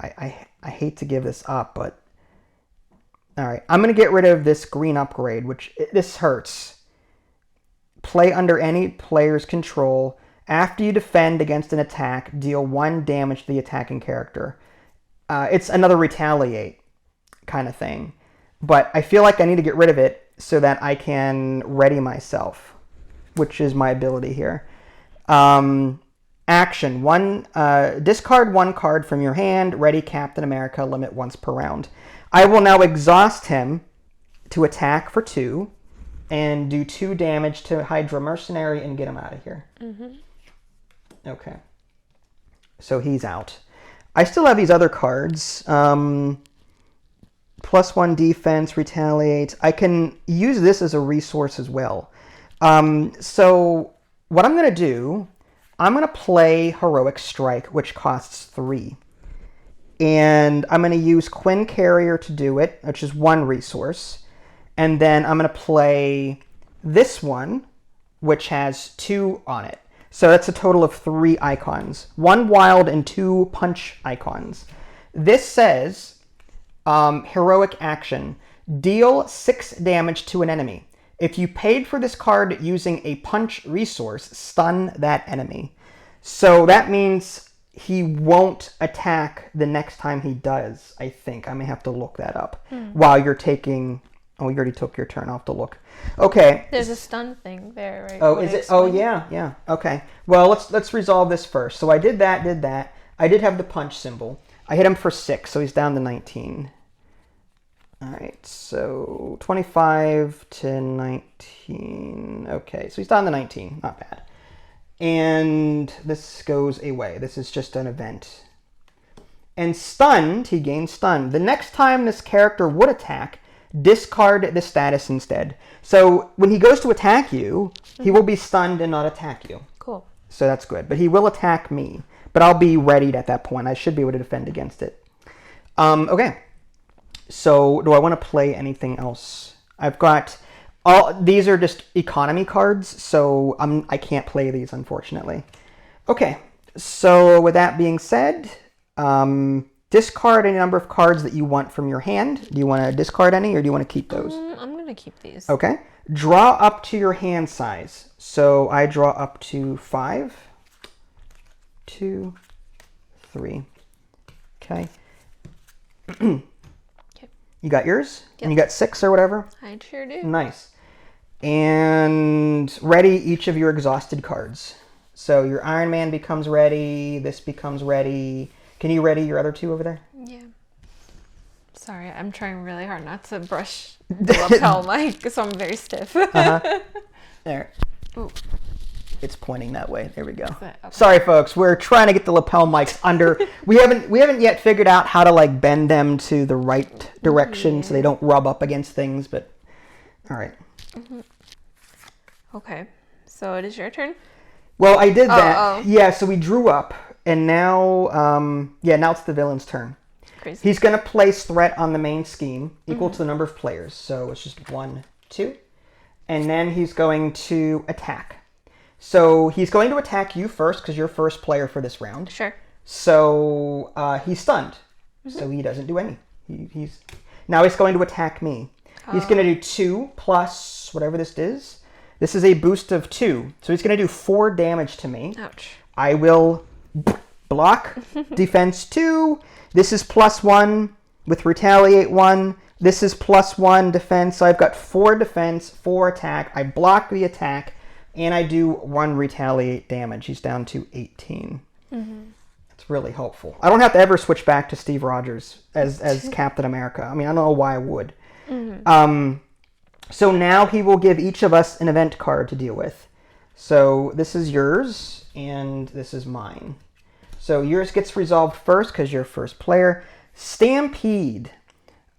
I hate to give this up, but... Alright, I'm going to get rid of this green upgrade, which... This hurts. Play under any player's control. After you defend against an attack, deal 1 damage to the attacking character. It's another retaliate kind of thing. But I feel like I need to get rid of it so that I can ready myself, which is my ability here. Action. Discard 1 card from your hand. Ready Captain America. Limit once per round. I will now exhaust him to attack for 2 and do 2 damage to Hydra Mercenary and get him out of here. Mm-hmm. Okay. So he's out. I still have these other cards. +1 defense, retaliate. I can use this as a resource as well. So what I'm going to do, I'm going to play Heroic Strike, which costs 3. And I'm going to use Quinn Carrier to do it, which is 1 resource. And then I'm going to play this one, which has 2 on it. So that's a total of 3 icons. 1 wild and 2 punch icons. This says, heroic action. Deal 6 damage to an enemy. If you paid for this card using a punch resource, stun that enemy. So that means he won't attack the next time he does, I think. I may have to look that up while you're taking... Oh, you already took your turn. I'll have to look. Okay. There's a stun thing there, right? Oh, is it? Oh, yeah. Okay. Well, let's resolve this first. So I did that. I did have the punch symbol. I hit him for 6, so he's down to 19. All right. So 25 to 19. Okay. So he's down to 19. Not bad. And this goes away. This is just an event. And stunned, he gains stunned. The next time this character would attack, discard the status instead. So when he goes to attack you, he will be stunned and not attack you. Cool. So that's good. But he will attack me. But I'll be readied at that point. I should be able to defend against it. Okay. So do I want to play anything else? I've got... These are just economy cards, so I can't play these, unfortunately. Okay. So with that being said... discard any number of cards that you want from your hand. Do you want to discard any, or do you want to keep those? I'm going to keep these. Okay. Draw up to your hand size. So I draw up to 5, 2, 3. Okay. You got yours? Yep. And you got 6 or whatever? I sure do. Nice. And ready each of your exhausted cards. So your Ironman becomes ready. This becomes ready. Can you ready your other 2 over there? Yeah. Sorry, I'm trying really hard not to brush the lapel mic, so I'm very stiff. There. Ooh. It's pointing that way. There we go. Okay. Sorry, folks. We're trying to get the lapel mics under. We haven't yet figured out how to bend them to the right direction so they don't rub up against things. But all right. Mm-hmm. Okay. So it is your turn. Well, I did that. Oh. Yeah. So we drew up. And now, now it's the villain's turn. Crazy. He's going to place threat on the main scheme, equal to the number of players. So it's just 1, 2. And then he's going to attack. So he's going to attack you first, because you're first player for this round. Sure. So he's stunned. So he doesn't do any. Now he's going to attack me. He's going to do 2 plus whatever this is. This is a boost of 2. So he's going to do 4 damage to me. Ouch. I will... block, defense 2. This is +1 with retaliate 1. This is +1 defense. So I've got 4 defense, 4 attack. I block the attack, and I do 1 retaliate damage. He's down to 18. Mm-hmm. That's really helpful. I don't have to ever switch back to Steve Rogers as Captain America. I mean, I don't know why I would. Mm-hmm. So now he will give each of us an event card to deal with. So this is yours, and this is mine. So yours gets resolved first because you're first player. Stampede.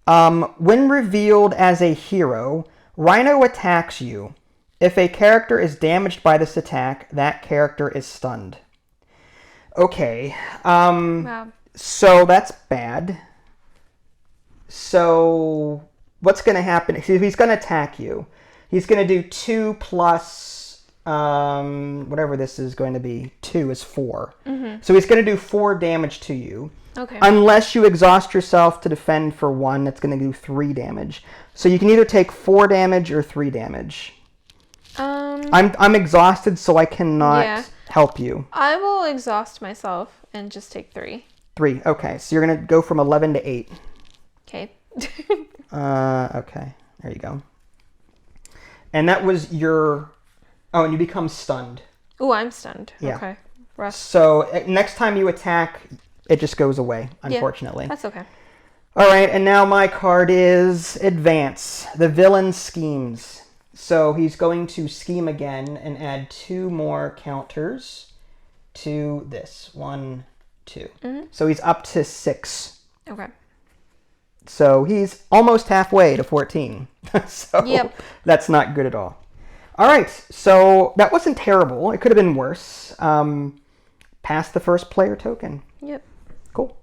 When revealed as a hero, Rhino attacks you. If a character is damaged by this attack, that character is stunned. Okay. Wow. So that's bad. So what's going to happen? He's going to attack you. He's going to do 2 plus whatever this is going to be. 2 is 4. So he's going to do 4 damage to you. Okay. Unless you exhaust yourself to defend for 1, that's going to do 3 damage. So you can either take 4 damage or 3 damage. I'm exhausted, so I cannot help you. I will exhaust myself and just take 3. 3. Okay. So you're going to go from 11 to 8. Okay. Okay. There you go. And that was your... Oh, and you become stunned. Ooh, I'm stunned. Yeah. Okay. Rough. So next time you attack, it just goes away, unfortunately. Yeah, that's okay. All right, and now my card is Advance. The villain schemes. So he's going to scheme again and add 2 more counters to this. 1, 2. So he's up to 6. Okay. So he's almost halfway to 14. So that's not good at all. All right, so that wasn't terrible. It could have been worse. Pass the first player token. Yep. Cool.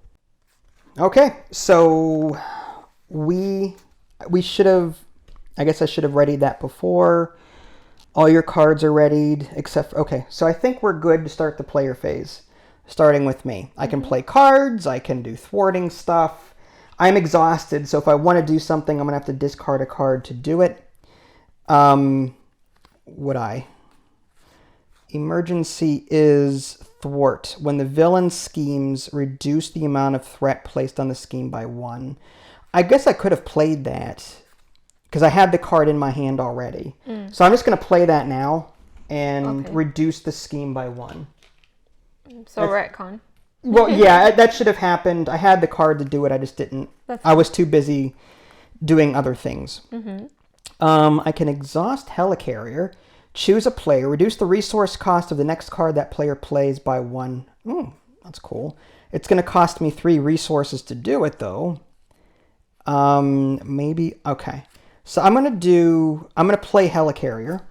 Okay, so we should have... I guess I should have readied that before. All your cards are readied, except... Okay, so I think we're good to start the player phase, starting with me. I can play cards. I can do thwarting stuff. I'm exhausted, so if I want to do something, I'm going to have to discard a card to do it. Would I? Emergency is thwart. When the villain schemes, reduce the amount of threat placed on the scheme by 1. I guess I could have played that because I had the card in my hand already. So I'm just going to play that now and reduce the scheme by 1. So retcon. Well, yeah, that should have happened. I had the card to do it. I just didn't. I was too busy doing other things. I can exhaust Helicarrier, choose a player, reduce the resource cost of the next card that player plays by 1. That's cool. It's going to cost me 3 resources to do it, though. Maybe, okay. So I'm going to play Helicarrier.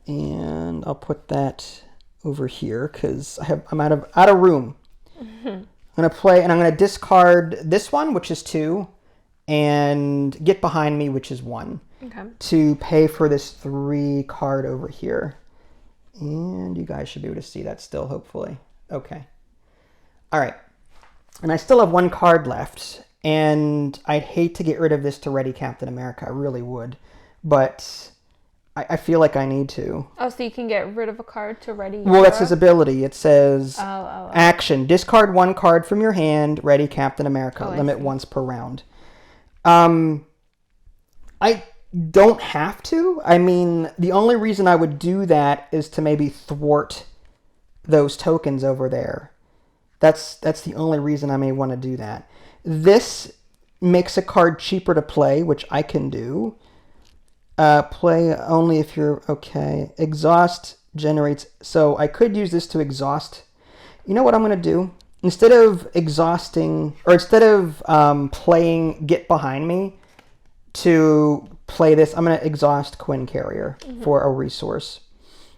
And I'll put that over here because I'm out of room. I'm going to play, and I'm going to discard this one, which is 2, and Get Behind Me, which is 1, to pay for this 3 card over here. And you guys should be able to see that still, hopefully. Okay. All right. And I still have 1 card left, and I'd hate to get rid of this to ready Captain America. I really would. But I feel like I need to. Oh, so you can get rid of a card to ready your Well, that's his ability. It says, Oh. Action. Discard 1 card from your hand. Ready Captain America. Limit once per round. I don't have to. I mean, the only reason I would do that is to maybe thwart those tokens over there. That's the only reason I may want to do that. This makes a card cheaper to play, which I can do. Play only if you're okay. Exhaust generates... So I could use this to exhaust. You know what I'm going to do? Instead of exhausting... Or instead of playing Get Behind Me to play this, I'm going to exhaust Quinn Carrier for a resource.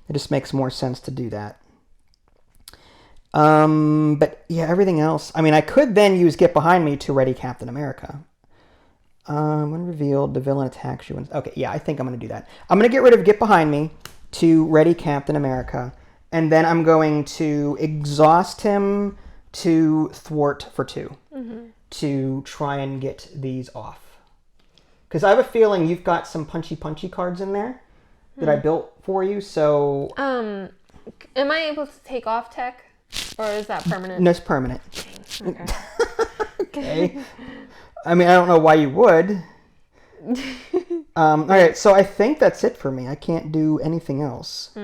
It just makes more sense to do that. But yeah, everything else... I mean, I could then use Get Behind Me to ready Captain America. When revealed, the villain attacks you. Okay, yeah, I think I'm going to do that. I'm going to get rid of Get Behind Me to ready Captain America. And then I'm going to exhaust him to thwart for 2. To try and get these off. Because I have a feeling you've got some punchy cards in there that I built for you, so... Am I able to take off tech? Or is that permanent? No, it's permanent. Okay. Okay. I mean, I don't know why you would. All right, so I think that's it for me. I can't do anything else.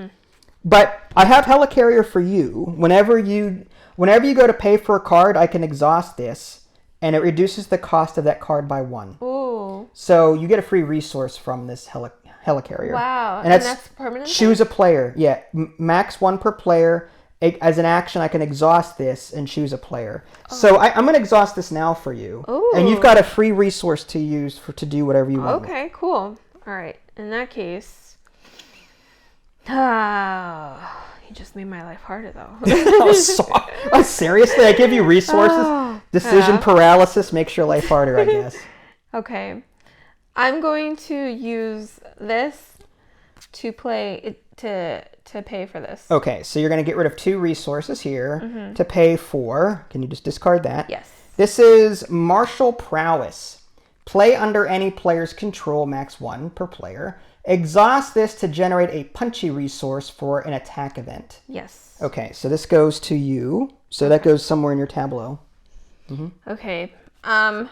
But I have Helicarrier for you. Whenever you go to pay for a card, I can exhaust this, and it reduces the cost of that card by 1. Ooh. So you get a free resource from this Helicarrier. Wow, and that's permanent? Choose a player. Yeah, max 1 per player. As an action, I can exhaust this and choose a player. So I'm going to exhaust this now for you. Ooh. And you've got a free resource to use to do whatever you want. Okay, cool. All right. In that case... you just made my life harder, though. Seriously? I give you resources? Decision paralysis makes your life harder, I guess. Okay. I'm going to use this to pay for this. Okay, so you're going to get rid of 2 resources here to pay for. Can you just discard that? Yes. This is Martial Prowess. Play under any player's control, max 1 per player. Exhaust this to generate a punchy resource for an attack event. Yes. Okay, so this goes to you. So that goes somewhere in your tableau. Okay. I'm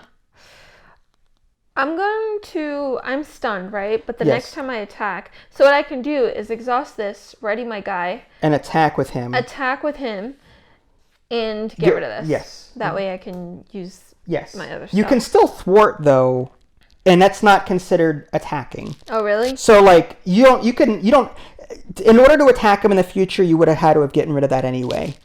stunned, right? But the next time I attack, so what I can do is exhaust this, ready my guy. And attack with him. And get rid of this. Yes. That way I can use my other stuff. You can still thwart, though, and that's not considered attacking. Oh, really? So, like, in order to attack him in the future, you would have had to have gotten rid of that anyway.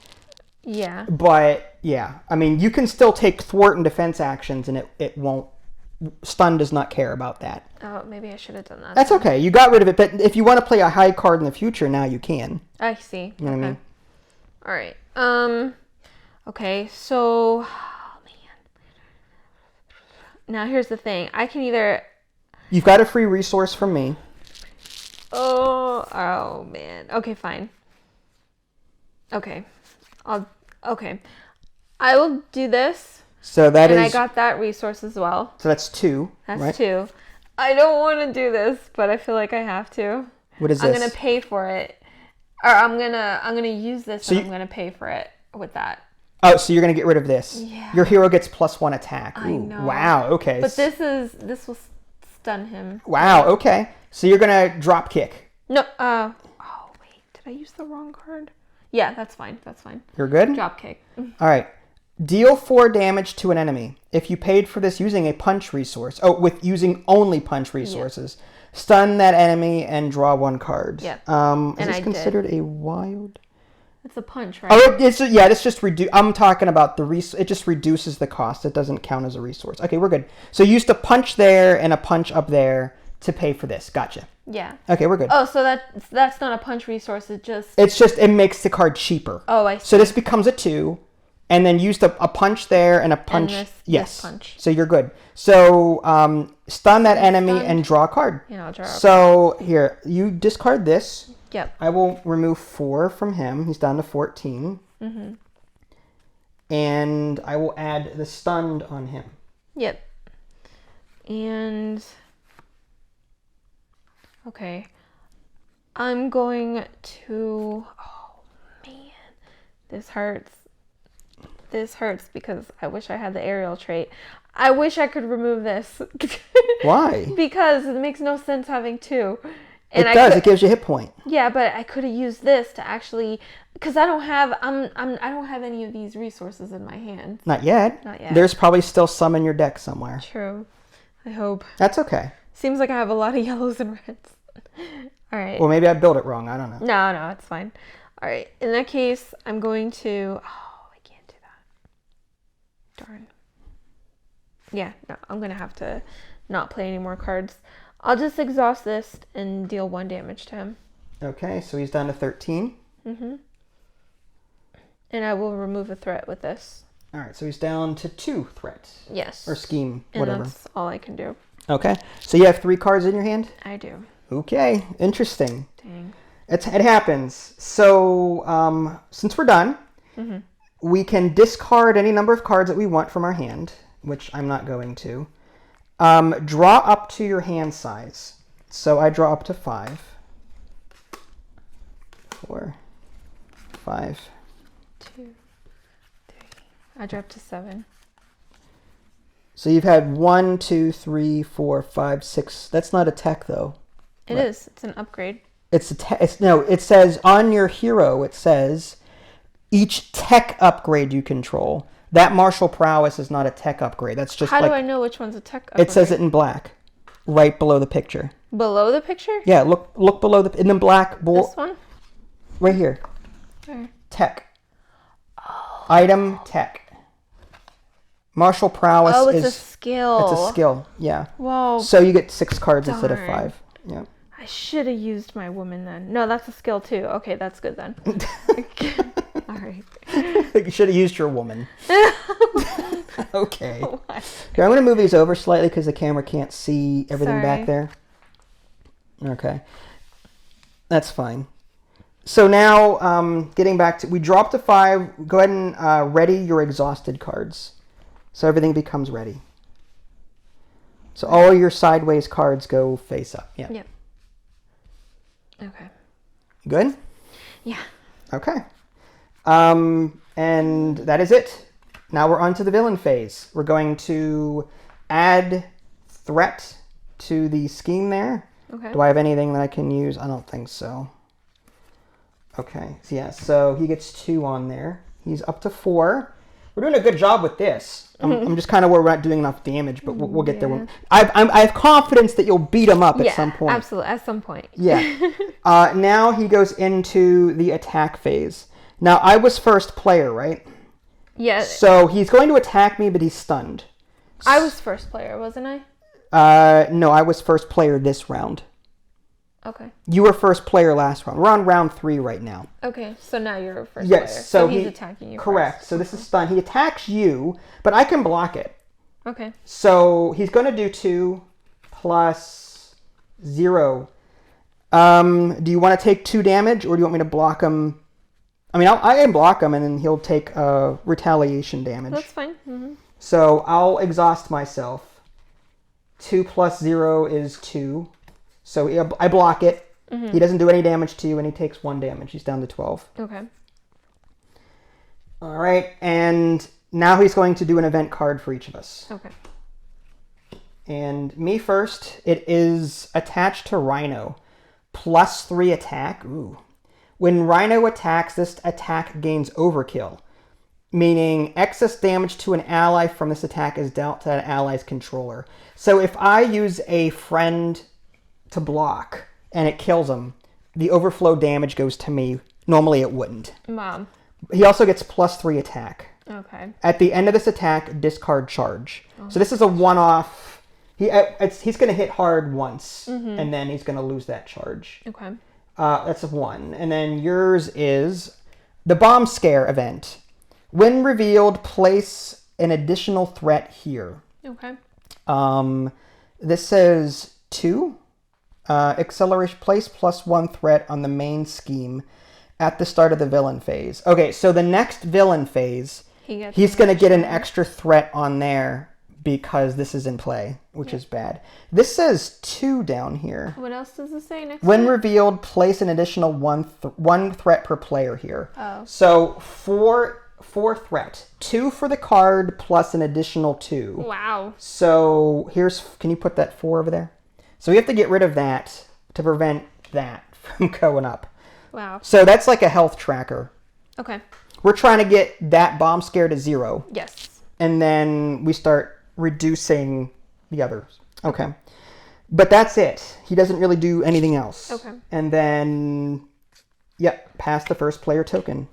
Yeah. But, yeah. I mean, you can still take thwart and defense actions, and it won't. Stun does not care about that. Oh, maybe I should have done that. That's okay. You got rid of it, but if you want to play a high card in the future, now you can. I see. You know what I mean? All right. Okay, so... Oh, man. Now, here's the thing. I can either... You've got a free resource from me. Oh, man. Okay, fine. Okay. Okay. I will do this. So that I got that resource as well. So that's 2. That's right? 2. I don't want to do this, but I feel like I have to. What is this? I'm gonna pay for it, or I'm gonna use this, and I'm gonna pay for it with that. Oh, so you're gonna get rid of this? Yeah. Your hero gets +1 attack. I know. Wow. Okay. But this will stun him. Wow. Okay. So you're gonna drop kick. No. Oh wait, did I use the wrong card? Yeah, that's fine. That's fine. You're good. Drop kick. All right. Deal 4 damage to an enemy. If you paid for this using a punch resource. Oh, with using only punch resources. Yeah. Stun that enemy and draw 1 card. Yeah. Is this considered a wild? It's a punch, right? Oh, it's just I'm talking about the it just reduces the cost. It doesn't count as a resource. Okay, we're good. So you used a punch there and a punch up there to pay for this. Gotcha. Yeah. Okay, we're good. Oh, so that's not a punch resource. It makes the card cheaper. Oh, I see. So this becomes a 2. And then used a punch there and a punch. And this punch. So you're good. So stun that enemy and draw a card. Yeah, I'll draw a card. So here, you discard this. Yep. I will remove 4 from him. He's down to 14. Mm-hmm. And I will add the stunned on him. Yep. And okay. I'm going to... Oh, man. This hurts. This hurts because I wish I had the aerial trait. I wish I could remove this. Why? Because it makes no sense having 2. And it does. It gives you a hit point. Yeah, but I could have used this to actually, because I don't have any of these resources in my hand. Not yet. Not yet. There's probably still some in your deck somewhere. True. I hope. That's okay. Seems like I have a lot of yellows and reds. All right. Well, maybe I built it wrong. I don't know. No, it's fine. All right. In that case, I'm going to. Darn. Yeah, no, I'm gonna have to not play any more cards. I'll just exhaust this and deal 1 damage to him. Okay, so he's down to 13. Mm-hmm. And I will remove a threat with this. All right, so he's down to 2 threats. Yes. Or scheme, and whatever. That's all I can do. Okay, so you have 3 cards in your hand? I do. Okay, interesting. Dang. It happens. So, since we're done, we can discard any number of cards that we want from our hand, which I'm not going to. Draw up to your hand size. So I draw up to 5. 4, 5. 2, 3. I dropped to 7. So you've had 1, 2, 3, 4, 5, 6. That's not a tech, though. It is. It's an upgrade. It says on your hero, it says each tech upgrade you control. That martial prowess is not a tech upgrade. That's just How do I know which one's a tech upgrade? It says it in black, right below the picture. Below the picture? Yeah, look below in the black. This one? Right here. Where? Tech. Oh. Item tech. Martial prowess is... Oh, it's a skill. It's a skill, yeah. Whoa. So you get 6 cards instead of 5. Yeah. I should have used my woman then. No, that's a skill too. Okay, that's good then. All right. You should have used your woman. Okay. What? Okay, I'm going to move these over slightly because the camera can't see everything back there. Okay. That's fine. So now, getting back to... We dropped to 5. Go ahead and ready your exhausted cards. So everything becomes ready. So all your sideways cards go face up. Yeah. Yep. Okay. Good? Yeah. Okay. And that is it. Now we're on to the villain phase. We're going to add threat to the scheme there. Okay. Do I have anything that I can use? I don't think so. Okay. So yeah, so he gets 2 on there. He's up to 4. We're doing a good job with this. I'm just kind of where we're not doing enough damage, but we'll get there. I have confidence that you'll beat him up at some point. Absolutely, at some point. Yeah. Now he goes into the attack phase. Now, I was first player, right? Yeah. So he's going to attack me, but he's stunned. I was first player, wasn't I? No, I was first player this round. Okay. You were first player last round. We're on round 3 right now. Okay, so now you're first Yes, player. so he's attacking you correct. first. So this is stun. He attacks you, but I can block it. Okay. So he's going to do 2 plus 0. Do you want to take 2 damage, or do you want me to block him? I mean, I can block him, and then he'll take retaliation damage. That's fine. Mm-hmm. So I'll exhaust myself. 2 plus 0 is 2. So I block it. Mm-hmm. He doesn't do any damage to you, and he takes 1 damage. He's down to 12. Okay. All right, and now he's going to do an event card for each of us. Okay. And me first. It is attached to Rhino. Plus 3 attack. Ooh. When Rhino attacks, this attack gains overkill, meaning excess damage to an ally from this attack is dealt to that ally's controller. So if I use a friend to block and it kills him, the overflow damage goes to me. Normally it wouldn't. Mom. He also gets plus 3 attack. Okay. At the end of this attack, discard charge. So this is a one-off. He's going to hit hard once, and then he's going to lose that charge. Okay. That's a 1. And then yours is the bomb scare event. When revealed, place an additional threat here. Okay. This says 2. Acceleration, place plus 1 threat on the main scheme at the start of the villain phase. Okay, so the next villain phase, he's going to get an extra threat on there because this is in play, which is bad. This says 2 down here. What else does it say next? When revealed, place an additional 1 threat per player here. Oh. So 4 threat. 2 for the card plus an additional 2. Wow. So can you put that 4 over there? So we have to get rid of that to prevent that from going up. Wow. So that's like a health tracker. Okay. We're trying to get that bomb scare to 0. Yes. And then we start reducing the others. Okay. But that's it. He doesn't really do anything else. Okay. And then, pass the first player token.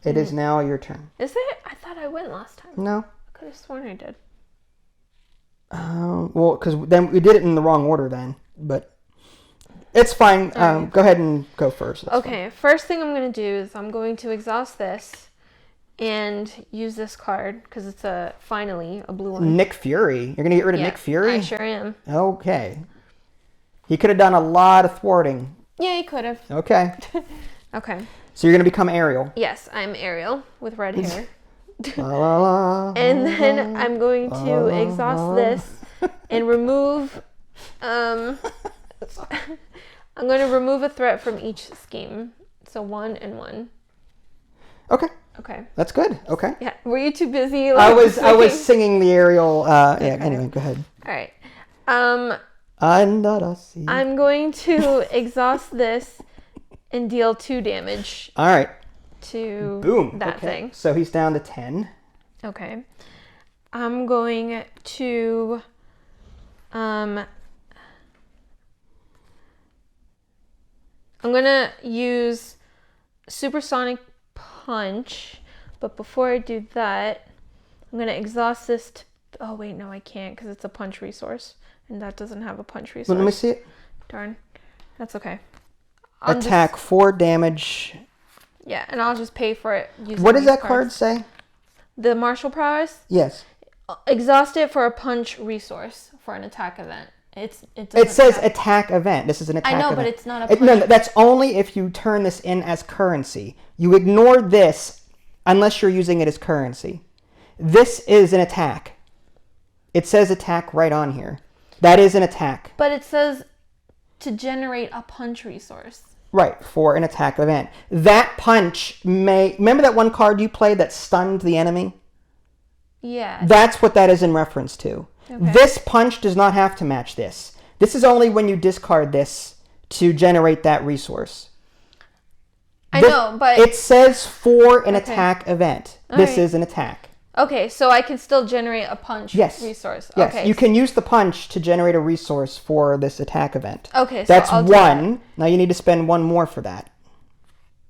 It is now your turn. Is it? I thought I went last time. No. I could have sworn I did. Well, because then we did it in the wrong order then. But it's fine. Go ahead and go first. That's okay. Fine. First thing I'm going to do is I'm going to exhaust this and use this card because it's finally a blue one. Nick Fury. You're going to get rid of Nick Fury? I sure am. Okay. He could have done a lot of thwarting. Yeah, he could have. Okay. Okay. So you're going to become Ariel. Yes, I'm Ariel with red hair. La, la, la, and then I'm going to exhaust this and remove... I'm going to remove a threat from each scheme. So 1 and 1. Okay. Okay. That's good. Okay. Yeah. Were you too busy? I was singing the Ariel. Okay. Anyway, go ahead. All right. I'm going to exhaust this and deal 2 damage. All right. To that thing. So he's down to 10. Okay. I'm going to use Supersonic Punch, but before I do that, I'm going to exhaust this oh wait, no I can't because it's a punch resource and that doesn't have a punch resource. Well, let me see it. Darn. That's okay. Attack 4 damage. Yeah, and I'll just pay for it using What does that cards. card say? The martial prowess? Yes. Exhaust it for a punch resource for an attack event. It says attack event. This is an attack event. I know, but it's not a punch. No, that's only if you turn this in as currency. You ignore this unless you're using it as currency. This is an attack. It says attack right on here. That is an attack. But it says to generate a punch resource. Right, for an attack event. That punch may... Remember that one card you played that stunned the enemy? Yeah. That's what that is in reference to. Okay. This punch does not have to match this. This is only when you discard this to generate that resource. I know, but... It says for an attack event. This is an attack. Okay, so I can still generate a punch resource. Yes, okay. You can use the punch to generate a resource for this attack event. Okay, so that's one. Now you need to spend one more for that.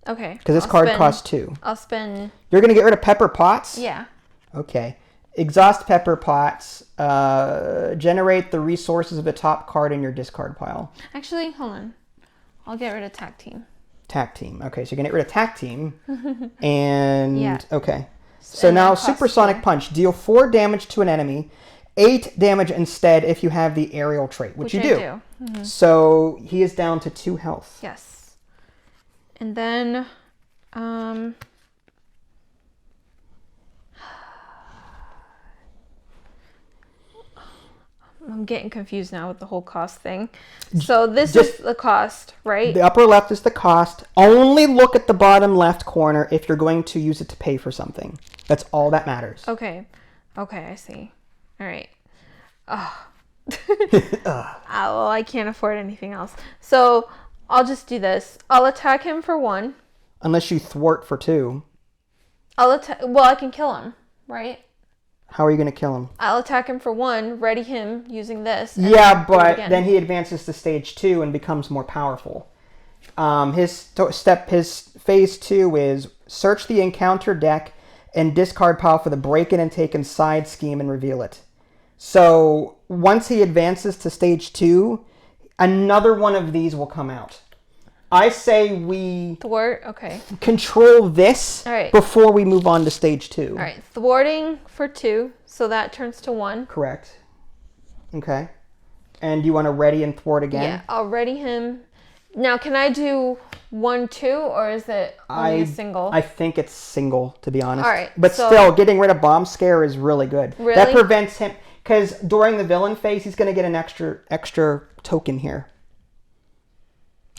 Okay. Because this card costs 2. I'll spend... You're going to get rid of Pepper Pots? Yeah. Okay. Exhaust Pepper Pots. Generate the resources of the top card in your discard pile. Actually, hold on. I'll get rid of Tack Team. Tack Team. Okay, so you're going to get rid of Tack Team. And... Yeah. Okay. So now Supersonic Punch. Deal 4 damage to an enemy. 8 damage instead if you have the aerial trait, which you do. Mm-hmm. So he is down to 2 health. Yes. And then... I'm getting confused now with the whole cost thing. So this is the cost, right? The upper left is the cost. Only look at the bottom left corner if you're going to use it to pay for something. That's all that matters. Okay. Okay, I see. All right. Oh. Well, I can't afford anything else. So I'll just do this. I'll attack him for 1. Unless you thwart for 2. Well, I can kill him, right? How are you going to kill him? I'll attack him for 1, ready him using this. Yeah, but then he advances to stage 2 and becomes more powerful. His phase 2 is search the encounter deck and discard pile for the break-in and taken side scheme and reveal it. So once he advances to stage 2, another one of these will come out. I say we thwart. Okay. Control this before we move on to stage 2. All right. Thwarting for 2, so that turns to 1. Correct. Okay. And you want to ready and thwart again? Yeah, I'll ready him. Now, can I do 1, 2, or is it only a single? I think it's single, to be honest. All right. But still, getting rid of Bomb Scare is really good. Really? That prevents him, because during the villain phase, he's going to get an extra token here.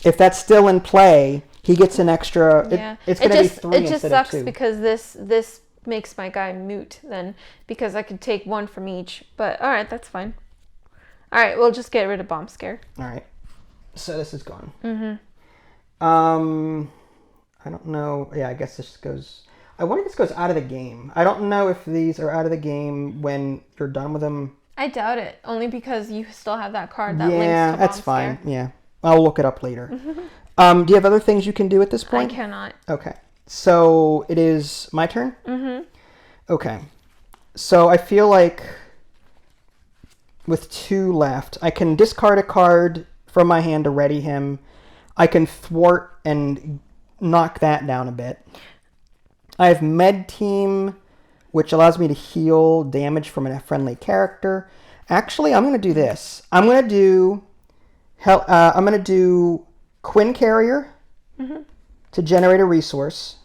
If that's still in play, he gets an extra. Yeah. It's going to be 3 instead of 2. It just sucks because this makes my guy moot then, because I could take 1 from each. But all right, that's fine. All right, we'll just get rid of Bomb Scare. All right. So this is gone. Mm-hmm. I don't know. Yeah, I guess this goes. I wonder if this goes out of the game. I don't know if these are out of the game when you're done with them. I doubt it, only because you still have that card that links to Bomb Scare. Yeah, that's fine. Yeah. I'll look it up later. Do you have other things you can do at this point? I cannot. Okay. So it is my turn? Mm-hmm. Okay. So I feel like with 2 left, I can discard a card from my hand to ready him. I can thwart and knock that down a bit. I have Med Team, which allows me to heal damage from a friendly character. Actually, I'm going to do this. I'm going to do Quinn Carrier to generate a resource.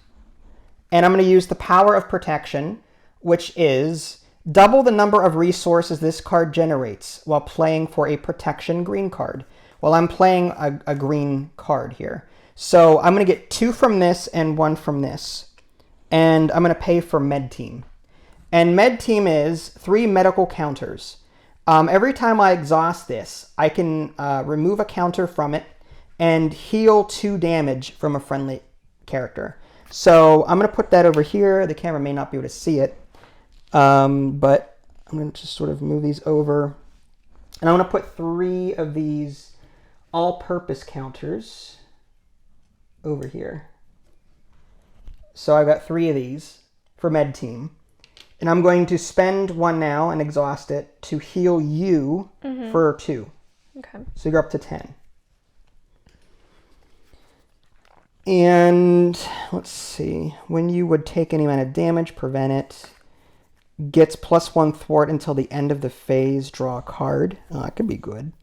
And I'm going to use the Power of Protection, which is double the number of resources this card generates while playing for a protection green card. Well, I'm playing a green card here. So I'm going to get 2 from this and 1 from this. And I'm going to pay for Med Team. And Med Team is 3 medical counters. Every time I exhaust this, I can remove a counter from it and heal 2 damage from a friendly character. So I'm going to put that over here. The camera may not be able to see it. But I'm going to just sort of move these over. And I'm going to put 3 of these all-purpose counters over here. So I've got 3 of these for Med Team. And I'm going to spend 1 now and exhaust it to heal you for 2. Okay. So you're up to 10. And let's see. When you would take any amount of damage, prevent it. gets +1 thwart until the end of the phase. Draw a card. Oh, that could be good.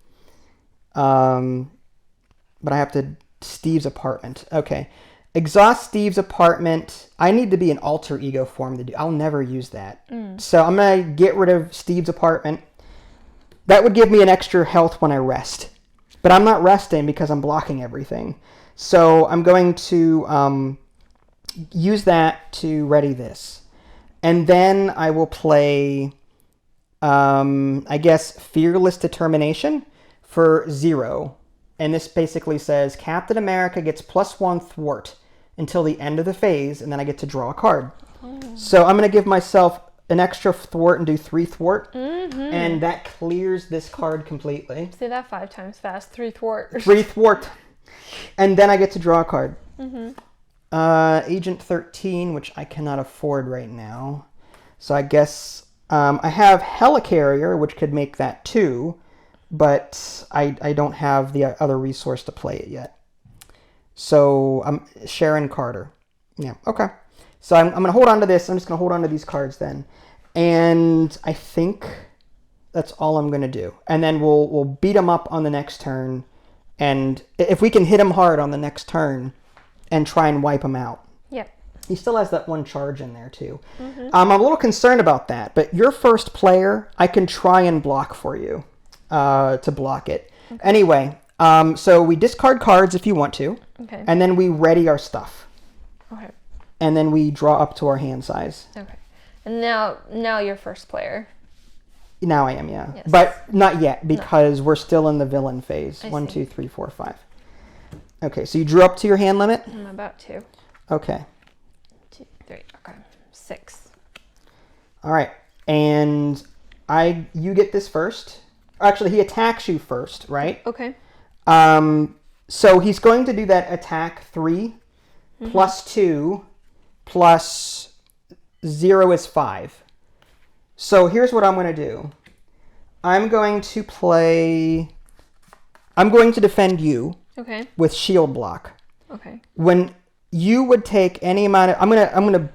But I have to Steve's apartment. Okay. Exhaust Steve's apartment. I need to be an alter ego form to do. I'll never use that. So I'm going to get rid of Steve's apartment. That would give me an extra health when I rest. But I'm not resting because I'm blocking everything. So I'm going to use that to ready this. And then I will play, I guess, Fearless Determination for 0. And this basically says Captain America gets +1 thwart until the end of the phase, and then I get to draw a card. So I'm going to give myself an extra thwart and do 3 thwart. And that clears this card completely. Say that 5 times fast. 3 thwart. 3 thwart. And then I get to draw a card. Agent 13, which I cannot afford right now. So I guess I have Helicarrier, which could make that 2. But I don't have the other resource to play it yet. So I'm Sharon Carter. Yeah, okay. So I'm going to hold on to this. I'm just going to hold on to these cards then. And I think that's all I'm going to do. And then we'll beat them up on the next turn. And if we can hit him hard on the next turn and try and wipe him out. Yep. He still has that 1 charge in there too. I'm a little concerned about that. But your first player, I can try and block for you. To block it. Okay. Anyway, so we discard cards if you want to. Okay. And then we ready our stuff. Okay. And then we draw up to our hand size. Okay. And now you're first player. Now I am, yeah. Yes. But not yet, because we're still in the villain phase. I 1, see. 2, 3, 4, 5. Okay, so you drew up to your hand limit? I'm about to. Okay. 2, 3, okay. 6. All right. And you get this first. Actually, he attacks you first, right? Okay. So he's going to do that attack 3 +2 plus 0 is 5. So here's what I'm going to do. I'm going to defend you. Okay. With shield block. Okay. When you would take any amount of, I'm gonna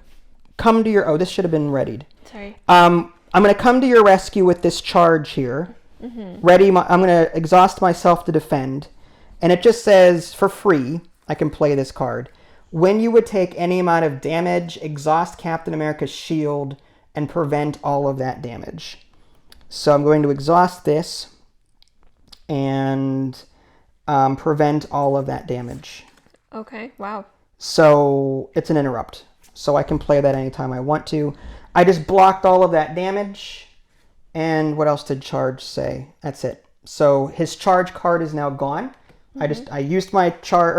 come to your. Oh, this should have been readied. Sorry. I'm gonna come to your rescue with this charge here. I'm gonna exhaust myself to defend, and it just says for free. I can play this card. When you would take any amount of damage, exhaust Captain America's shield and prevent all of that damage. So I'm going to exhaust this and prevent all of that damage. Okay. Wow. So it's an interrupt. So I can play that anytime I want to. I just blocked all of that damage. And what else did charge say? That's it. So his charge card is now gone. I used my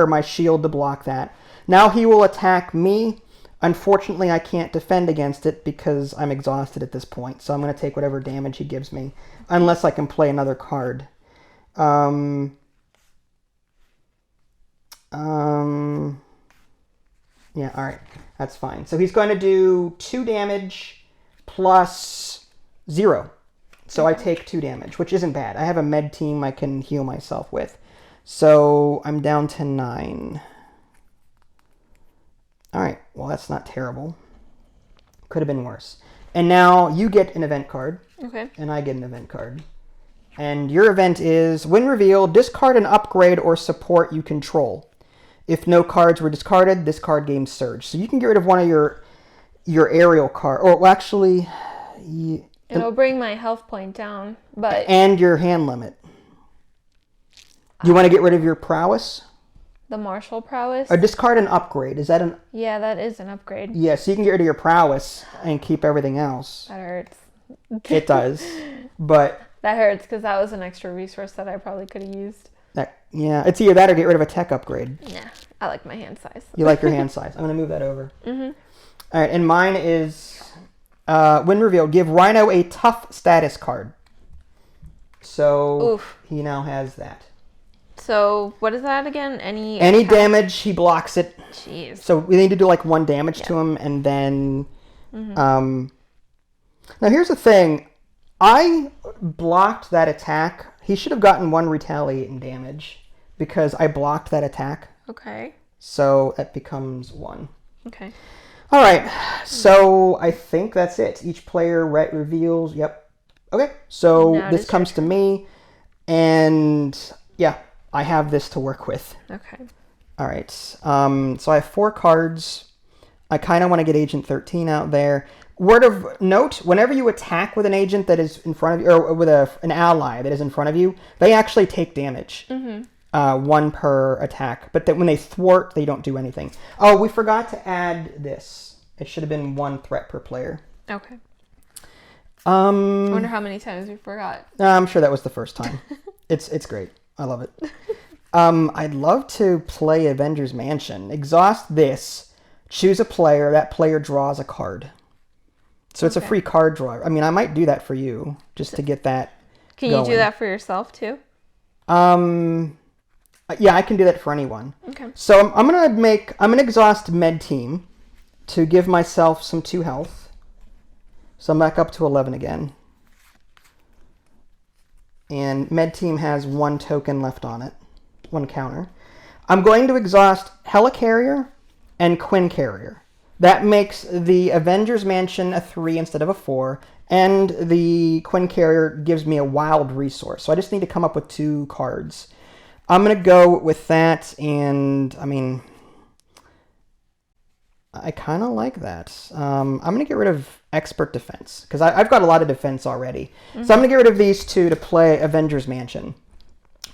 my shield to block that. Now he will attack me. Unfortunately, I can't defend against it because I'm exhausted at this point. So I'm going to take whatever damage he gives me, unless I can play another card. Yeah, all right. That's fine. So he's going to do 2 damage plus 0. So I take 2 damage, which isn't bad. I have a med team I can heal myself with. So I'm down to 9. All right. Well, that's not terrible. Could have been worse. And now you get an event card. Okay. And I get an event card. And your event is, when revealed, discard an upgrade or support you control. If no cards were discarded, this card gains surge. So you can get rid of one of your aerial card. Or well, actually... It'll bring my health point down, but... And your hand limit. You want to get rid of your prowess? The martial prowess? Or discard an upgrade. Is that an... Yeah, that is an upgrade. Yeah, so you can get rid of your prowess and keep everything else. That hurts. It does. But... That hurts, because that was an extra resource that I probably could have used. Yeah, it's either that or get rid of a tech upgrade. Nah, I like my hand size. You like your hand size. I'm going to move that over. All right, and mine is... when revealed, give Rhino a tough status card. So he now has that. So what is that again? Any damage, he blocks it. Jeez. So we need to do like 1 damage to him, and then... Now here's the thing. I blocked that attack. He should have gotten 1 retaliating damage because I blocked that attack. Okay. So that becomes 1. Okay. All right. So I think that's it. Each player reveals. Yep. Okay. So Now it this is comes your to turn. me, and yeah, I have this to work with. Okay. All right. So I have 4 cards. I kind of want to get Agent 13 out there. Word of note, whenever you attack with an agent that is in front of you, or with an ally that is in front of you, they actually take damage. 1 per attack. But when they thwart, they don't do anything. Oh, we forgot to add this. It should have been 1 threat per player. Okay. I wonder how many times we forgot. I'm sure that was the first time. It's great. I love it. I'd love to play Avengers Mansion. Exhaust this. Choose a player. That player draws a card. So it's a free card draw. I mean, I might do that for you just to get that. Can going. you do that for yourself too? Yeah, I can do that for anyone. Okay. So I'm gonna exhaust Med Team to give myself some 2 health. So I'm back up to 11 again. And Med Team has 1 token left on it, 1 counter. I'm going to exhaust Helicarrier and Quinn Carrier. That makes the Avengers Mansion a 3 instead of a 4, and the Quinn Carrier gives me a wild resource. So I just need to come up with 2 cards. I'm going to go with that, and I mean, I kind of like that. I'm going to get rid of Expert Defense, because I've got a lot of defense already. So I'm going to get rid of these 2 to play Avengers Mansion.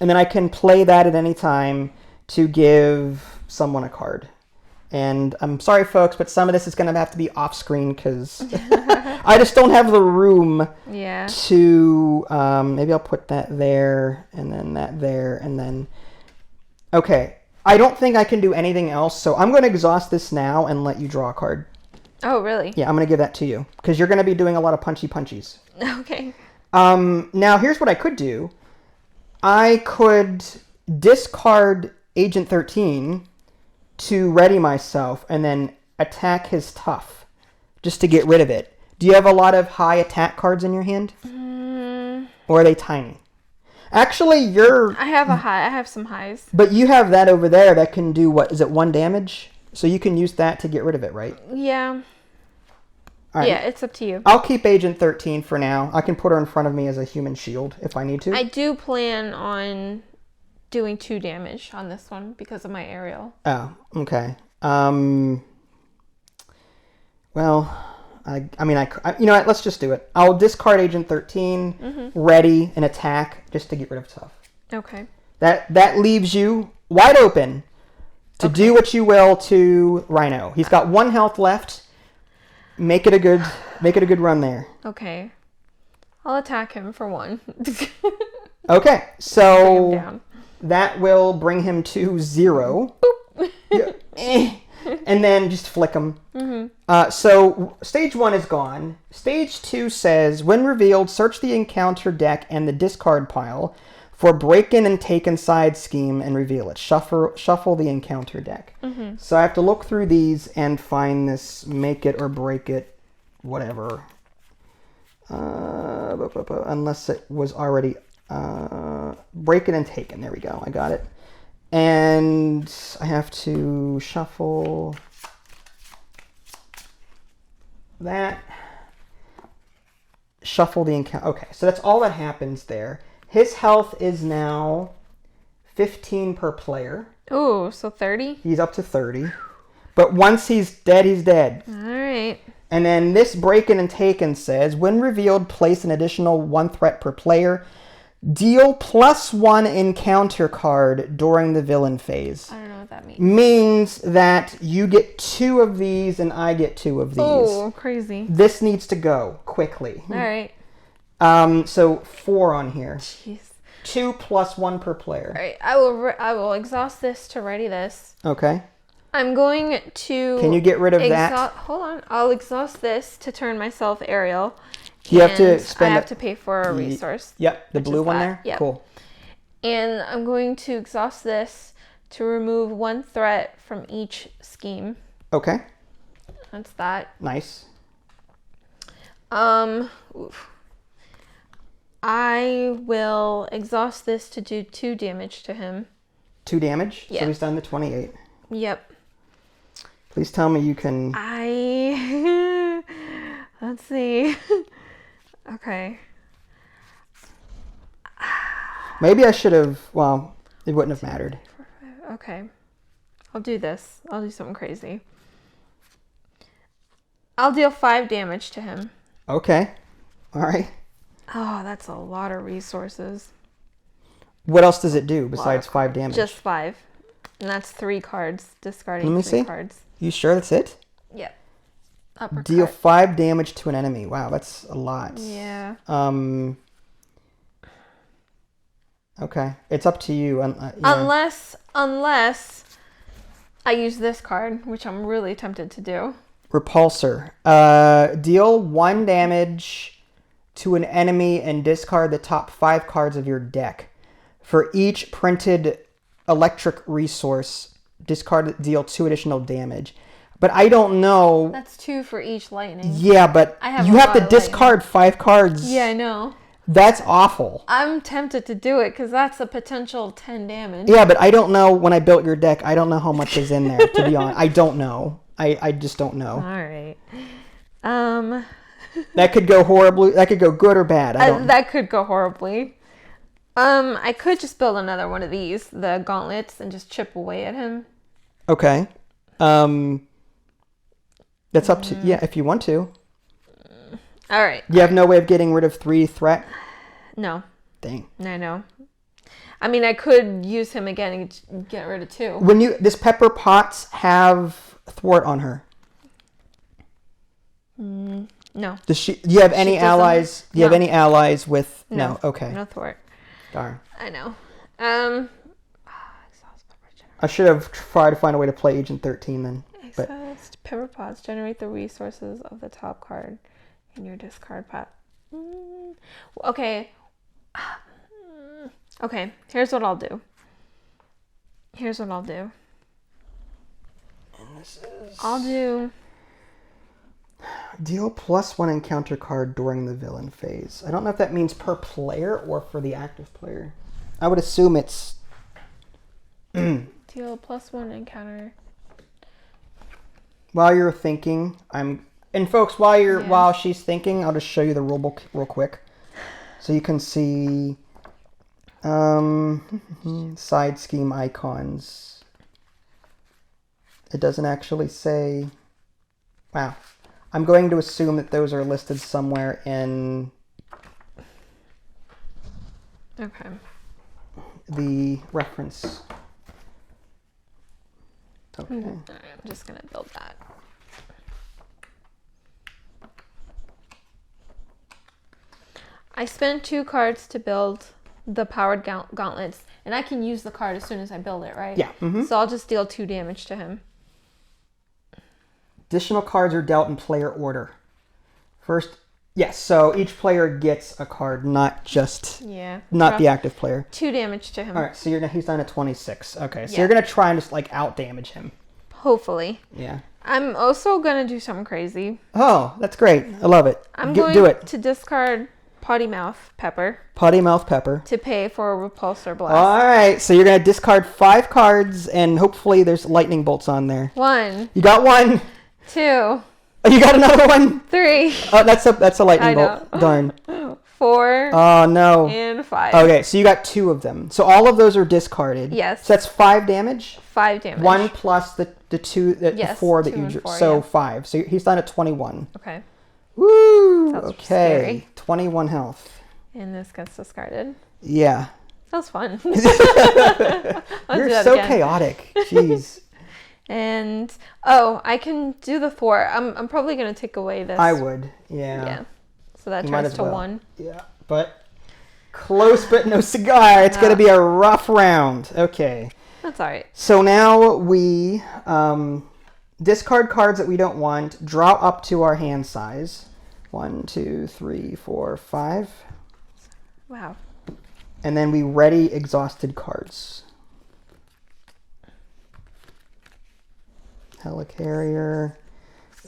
And then I can play that at any time to give someone a card. And I'm sorry, folks, but some of this is going to have to be off screen because I just don't have the room to... maybe I'll put that there and then that there and then... Okay. I don't think I can do anything else, so I'm going to exhaust this now and let you draw a card. Oh, really? Yeah, I'm going to give that to you because you're going to be doing a lot of punchy punchies. Okay. Now, here's what I could do. I could discard Agent 13... to ready myself and then attack his tough just to get rid of it. Do you have a lot of high attack cards in your hand? Or are they tiny? Actually, I have some highs. But you have that over there that can do what? Is it 1 damage? So you can use that to get rid of it, right? Yeah. All right. Yeah, it's up to you. I'll keep Agent 13 for now. I can put her in front of me as a human shield if I need to. I do plan on doing 2 damage on this one because of my aerial. Oh, okay. Well, I mean, you know what? Let's just do it. I'll discard Agent 13, ready, and attack just to get rid of tough. Okay. That leaves you wide open to do what you will to Rhino. He's got 1 health left. Make it a good run there. Okay. I'll attack him for 1. Okay, Bring him so down. that will bring him to 0. Yeah. And then just flick him. So stage 1 is gone. Stage 2 says, when revealed, search the encounter deck and the discard pile for break-in and take-in side scheme and reveal it. Shuffle the encounter deck. So I have to look through these and find this make it or break it, whatever. Unless it was already break it and taken. There we go. I got it. And I have to shuffle that. Shuffle the encounter. Okay, so that's all that happens there. His health is now 15 per player. Ooh, so 30? He's up to 30. But once he's dead, he's dead. All right. And then this break-in and take-in says, when revealed, place an additional 1 threat per player. Deal +1 encounter card during the villain phase. I don't know what that means. Means that you get 2 of these and I get 2 of these. Oh, crazy. This needs to go quickly. All right. So 4 on here. Jeez. 2 + 1 per player. All right. I will exhaust this to ready this. Okay. I'm going to... Can you get rid of that? Hold on. I'll exhaust this to turn myself aerial. You have to spend... I have to pay for a resource. Yep, the blue one there? Yep. Cool. And I'm going to exhaust this to remove 1 threat from each scheme. Okay. That's that. Nice. Oof. I will exhaust this to do 2 damage to him. 2 damage? Yeah. So he's done the 28. Yep. Please tell me you can. Let's see. Okay. Maybe I should have. Well, it wouldn't have mattered. Okay. I'll do this. I'll do something crazy. I'll deal 5 damage to him. Okay. All right. Oh, that's a lot of resources. What else does it do besides 5 damage? Just 5. And that's 3 cards. Discarding Let me 3 see. cards. You sure that's it? Yep. Uppercut. Deal 5 damage to an enemy. Wow, that's a lot. Yeah. Okay. It's up to you. Unless I use this card, which I'm really tempted to do. Repulsor. Deal 1 damage to an enemy and discard the top 5 cards of your deck. For each printed electric resource, deal 2 additional damage. But I don't know. That's 2 for each lightning. Yeah, but you have to discard 5 cards. Yeah, I know. That's awful. I'm tempted to do it because that's a potential 10 damage. Yeah, but I don't know. When I built your deck, I don't know how much is in there, to be honest. I don't know. I just don't know. All right. That could go horribly. That could go good or bad. That could go horribly. I could just build another one of these, the gauntlets, and just chip away at him. Okay. That's up to if you want to. All right. You have no way of getting rid of 3 threat? No. Dang. I know. I mean, I could use him again and get rid of 2. Does Pepper Potts have thwart on her? No. Does she? Do you have any allies? Do you have any allies with? No. Okay. No thwart. Darn. I know. I should have tried to find a way to play Agent 13 then. Exhaust Pepper Pots generate the resources of the top card in your discard pot. Okay. Okay. Here's what I'll do. I'll do. Deal +1 encounter card during the villain phase. I don't know if that means per player or for the active player. I would assume it's. Deal +1 encounter. While you're thinking, folks, while she's thinking, I'll just show you the rulebook real quick, so you can see side scheme icons. It doesn't actually say. Wow. I'm going to assume that those are listed somewhere in the reference. Okay. All right, I'm just going to build that. I spent 2 cards to build the powered gauntlets, and I can use the card as soon as I build it, right? Yeah. Mm-hmm. So I'll just deal 2 damage to him. Additional cards are dealt in player order. First, yes, so each player gets a card, not the active player. 2 damage to him. All right, so he's down to 26. Okay, so you're going to try and just out damage him. Hopefully. Yeah. I'm also going to do something crazy. Oh, that's great. I love it. I'm going to discard Potty Mouth Pepper. Potty Mouth Pepper. To pay for a Repulsor Blast. All right, so you're going to discard 5 cards, and hopefully there's lightning bolts on there. 1. You got 1. 2. Oh, you got another 1? 3. Oh, that's a lightning bolt. Darn. 4. Oh, no. And 5. Okay, so you got 2 of them. So all of those are discarded. Yes. So that's 5 damage? 5 damage. 1 plus the 4 that you drew. So 5. So he's down at 21. Okay. Woo! That's okay. scary. 21 health. And this gets discarded. Yeah. That was fun. You're so chaotic. Jeez. And I can do the thwart. I'm probably gonna take away this. I would. Yeah. Yeah. So that turns to 1. Yeah. But close but no cigar. It's gonna be a rough round. Okay. That's all right. So now we discard cards that we don't want, draw up to our hand size. 1, 2, 3, 4, 5. Wow. And then we ready exhausted cards. Helicarrier,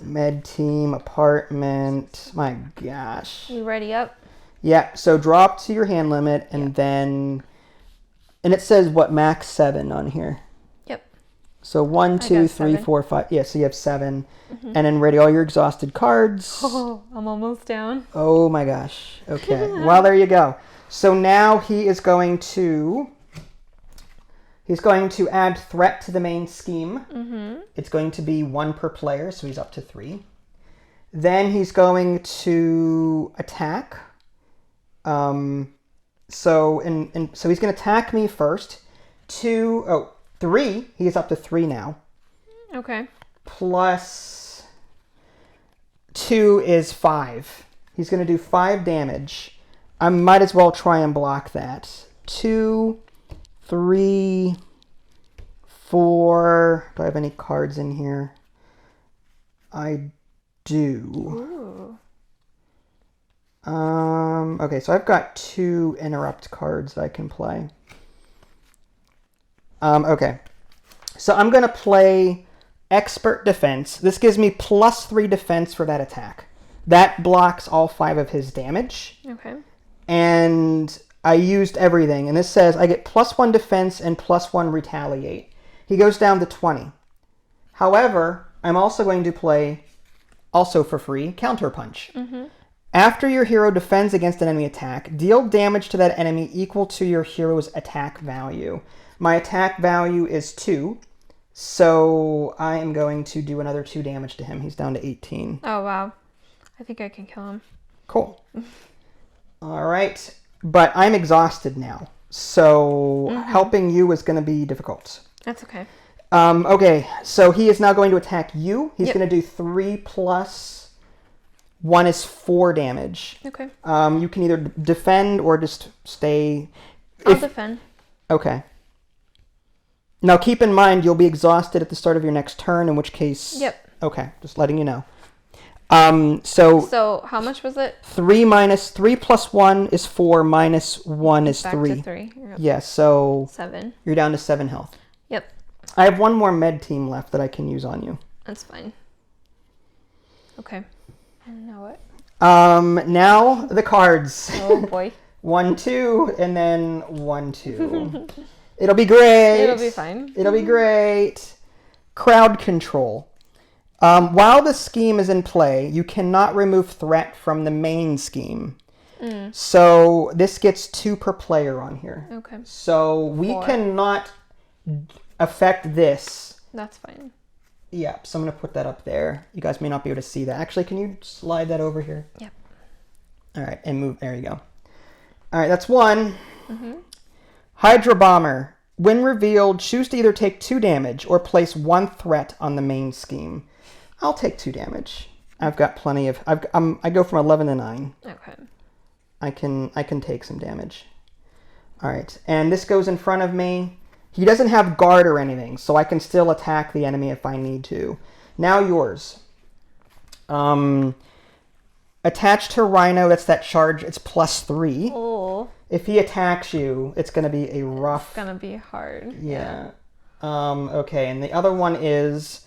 med team, apartment. My gosh. You ready up? Yeah, so draw up to your hand limit, and then... And it says, what, max 7 on here. Yep. So 1, 2, got 3, seven. 4, 5. Yeah, so you have 7. And then ready all your exhausted cards. Oh, I'm almost down. Oh my gosh. Okay. Well, there you go. So now he's going to add threat to the main scheme. It's going to be 1 per player, so he's up to 3. Then he's going to attack. So he's going to attack me first. 3. He's up to 3 now. Okay. Plus 2 is 5. He's going to do 5 damage. I might as well try and block that. 2, 3, 4. Do I have any cards in here? I do. Ooh. Okay, so I've got 2 interrupt cards that I can play. Okay. So I'm going to play Expert Defense. This gives me plus 3 defense for that attack. That blocks all 5 of his damage. Okay. And I used everything. And this says I get plus 1 defense and plus 1 retaliate. He goes down to 20. However, I'm also going to play, also for free, Counterpunch. After your hero defends against an enemy attack, deal damage to that enemy equal to your hero's attack value. My attack value is 2, so I am going to do another 2 damage to him. He's down to 18. Oh, wow. I think I can kill him. Cool. All right, but I'm exhausted now, so helping you is going to be difficult. That's okay. Okay, so he is now going to attack you. He's going to do 3 plus 1 is 4 damage. Okay. You can either defend or just stay. I'll defend. Okay. Now keep in mind you'll be exhausted at the start of your next turn, in which case... Yep. Okay, just letting you know. So how much was it? 3 plus 1 is 4, minus 1 is Back 3. to 3. Yep. Yeah, so 7. you're down to 7 health. Yep. I have 1 more med team left that I can use on you. That's fine. Okay. And now what? Now the cards. Oh boy. 1, 2, and then 1, 2. It'll be great. It'll be fine. It'll be great. Crowd control. While the scheme is in play, you cannot remove threat from the main scheme. So this gets 2 per player on here. Okay. So we 4. cannot affect this. That's fine. Yeah, so I'm going to put that up there. You guys may not be able to see that. Actually, can you slide that over here? Yep. All right, and move. There you go. All right, that's 1. Hydra Bomber. When revealed, choose to either take 2 damage or place 1 threat on the main scheme. I'll take 2 damage. I've got plenty of... I go from 11 to 9. Okay. I can take some damage. All right, and this goes in front of me. He doesn't have guard or anything, so I can still attack the enemy if I need to. Now yours. Attached to Rhino, that's that charge. It's plus 3. Oh. If he attacks you, it's going to be a rough... It's gonna be hard. Yeah. Okay, and the other one is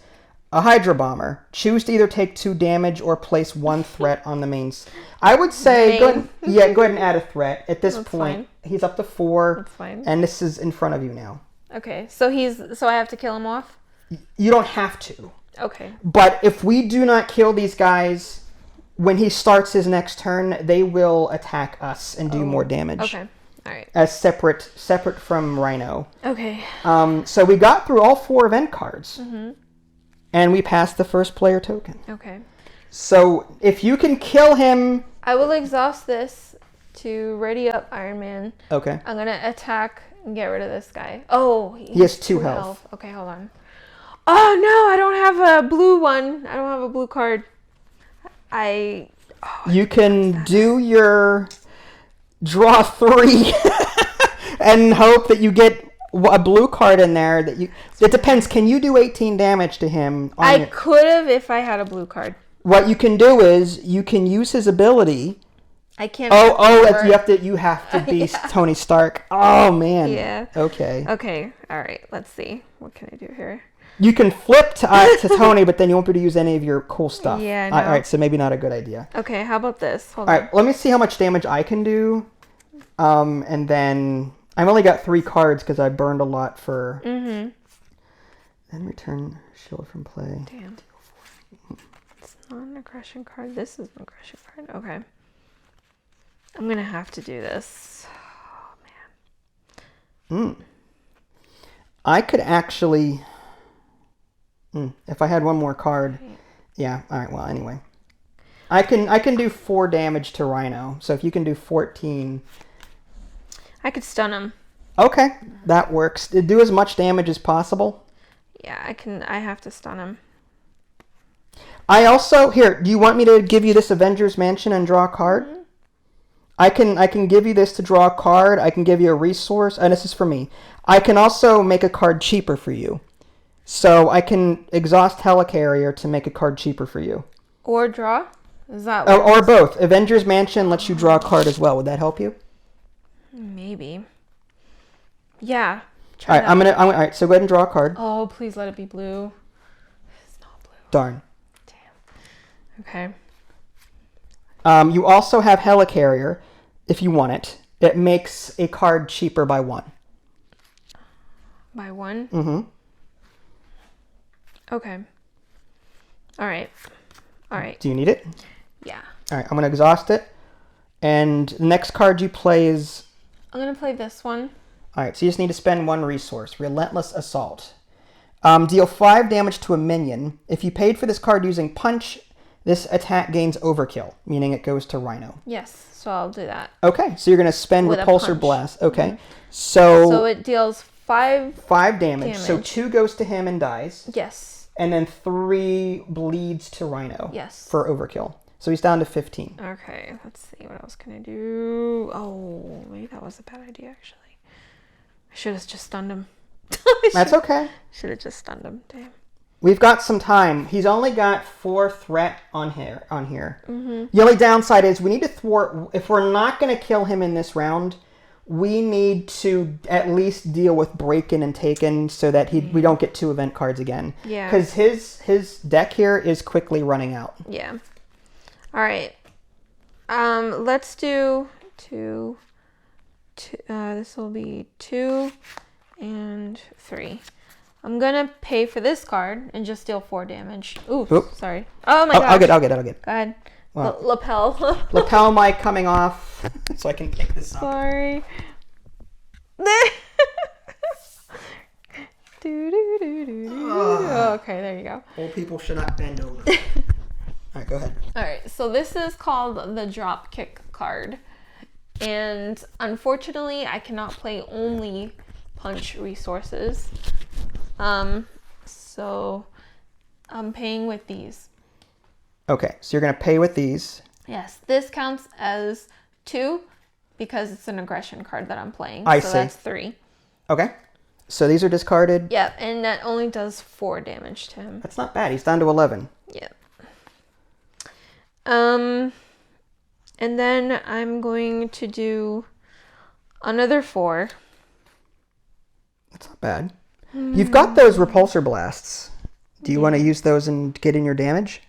a Hydra Bomber. Choose to either take 2 damage or place 1 threat on the main... I would say, go ahead and add a threat. At this point, he's up to 4. That's fine. And this is in front of you now. Okay, so I have to kill him off? You don't have to. Okay. But if we do not kill these guys... When he starts his next turn, they will attack us and do more damage. Okay. All right. As separate from Rhino. Okay. So we got through all 4 event cards. And we passed the first player token. Okay. So if you can kill him... I will exhaust this to ready up Ironman. Okay. I'm going to attack and get rid of this guy. Oh, he has 2 health. Okay, hold on. Oh, no, I don't have a blue one. I don't have a blue card. You can do your draw 3 and hope that you get a blue card in there. It depends. Can you do 18 damage to him? I could have if I had a blue card. What you can do is you can use his ability. I can't. You have to be Tony Stark. Oh man. Yeah. Okay. Okay. All right. Let's see. What can I do here? You can flip to Tony, but then you won't be able to use any of your cool stuff. Yeah, no. All right, so maybe not a good idea. Okay, how about this? Hold on. on. All right, let me see how much damage I can do. And then I've only got 3 cards because I burned a lot for Then return shield from play. Damn. It's not an aggression card. This is an aggression card. Okay. I'm going to have to do this. Oh, man. I could actually... if I had one more card... Yeah, all right, well, anyway. I can do 4 damage to Rhino. So if you can do 14... I could stun him. Okay, that works. Do as much damage as possible. Yeah, I have to stun him. I also... Here, do you want me to give you this Avengers Mansion and draw a card? Mm-hmm. I can give you this to draw a card. I can give you a resource. And this is for me. I can also make a card cheaper for you. So I can exhaust Helicarrier to make a card cheaper for you. Or draw? Is that or both. Avengers Mansion lets you draw a card as well. Would that help you? Maybe. Yeah. All right, all right, so go ahead and draw a card. Oh, please let it be blue. It's not blue. Darn. Damn. Okay. You also have Helicarrier, if you want it. It makes a card cheaper by 1. By 1? Mm-hmm. Okay. All right. Do you need it? Yeah. All right, I'm going to exhaust it. And the next card you play is... I'm going to play this one. All right, so you just need to spend 1 resource. Relentless Assault. Deal 5 damage to a minion. If you paid for this card using Punch, this attack gains Overkill, meaning it goes to Rhino. Yes, so I'll do that. Okay, so you're going to spend With Repulsor Blast. Okay, so... So it deals 5 damage. So 2 goes to him and dies. Yes. And then 3 bleeds to Rhino. Yes. For Overkill. So he's down to 15. Okay, let's see what else can I do. Oh, maybe that was a bad idea, actually. I should have just stunned him. That's okay. Should have just stunned him. Damn. We've got some time. He's only got 4 threat on here. Mm-hmm. The only downside is we need to thwart... If we're not going to kill him in this round, we need to at least deal with Break-In and Taken so that we don't get 2 event cards again. Yeah. Because his deck here is quickly running out. Yeah. All right. Let's do 2. This will be 2 and 3. I'm gonna pay for this card and just deal 4 damage. Ooh, sorry. Oh my gosh. I'll get. Go ahead. Wow. Lapel. Lapel mic coming off, so I can pick this up. Sorry. Okay, there you go. Old people should not bend over. All right, go ahead. All right, so this is called the Drop Kick card. And unfortunately, I cannot play only Punch resources. So I'm paying with these. Okay, so you're going to pay with these. Yes, this counts as 2 because it's an aggression card that I'm playing. I so see. That's 3. Okay, so these are discarded. Yep, and that only does 4 damage to him. That's not bad. He's down to 11. Yep. And then I'm going to do another 4. That's not bad. You've got those repulsor blasts. Do you want to use those and get in your damage?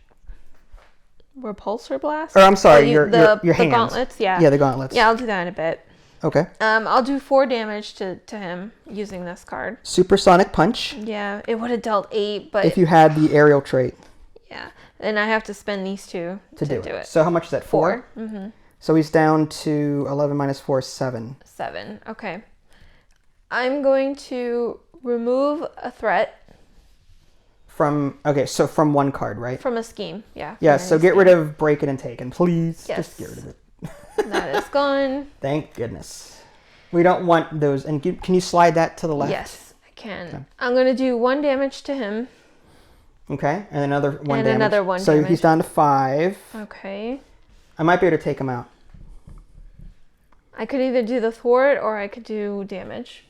Repulsor blast? Or I'm sorry, your the hands. gauntlets, yeah. Yeah, the gauntlets. Yeah, I'll do that in a bit. Okay. I'll do 4 damage to him using this card. Supersonic Punch. Yeah, it would have dealt 8, but... If you had the aerial trait. Yeah, and I have to spend these 2 to do it. So how much is that? 4? Mm-hmm. So he's down to 11 minus 4 is 7. 7, okay. I'm going to remove a threat. From 1 card, right? From a scheme, yeah. Yeah, so get rid of Break-In and Taken, please. Yes. Just get rid of it. That is gone. Thank goodness. We don't want those. And can you slide that to the left? Yes, I can. Okay. I'm going to do 1 damage to him. Okay, and another 1 and damage. Another 1 so damage. He's down to 5. Okay. I might be able to take him out. I could either do the thwart or I could do damage.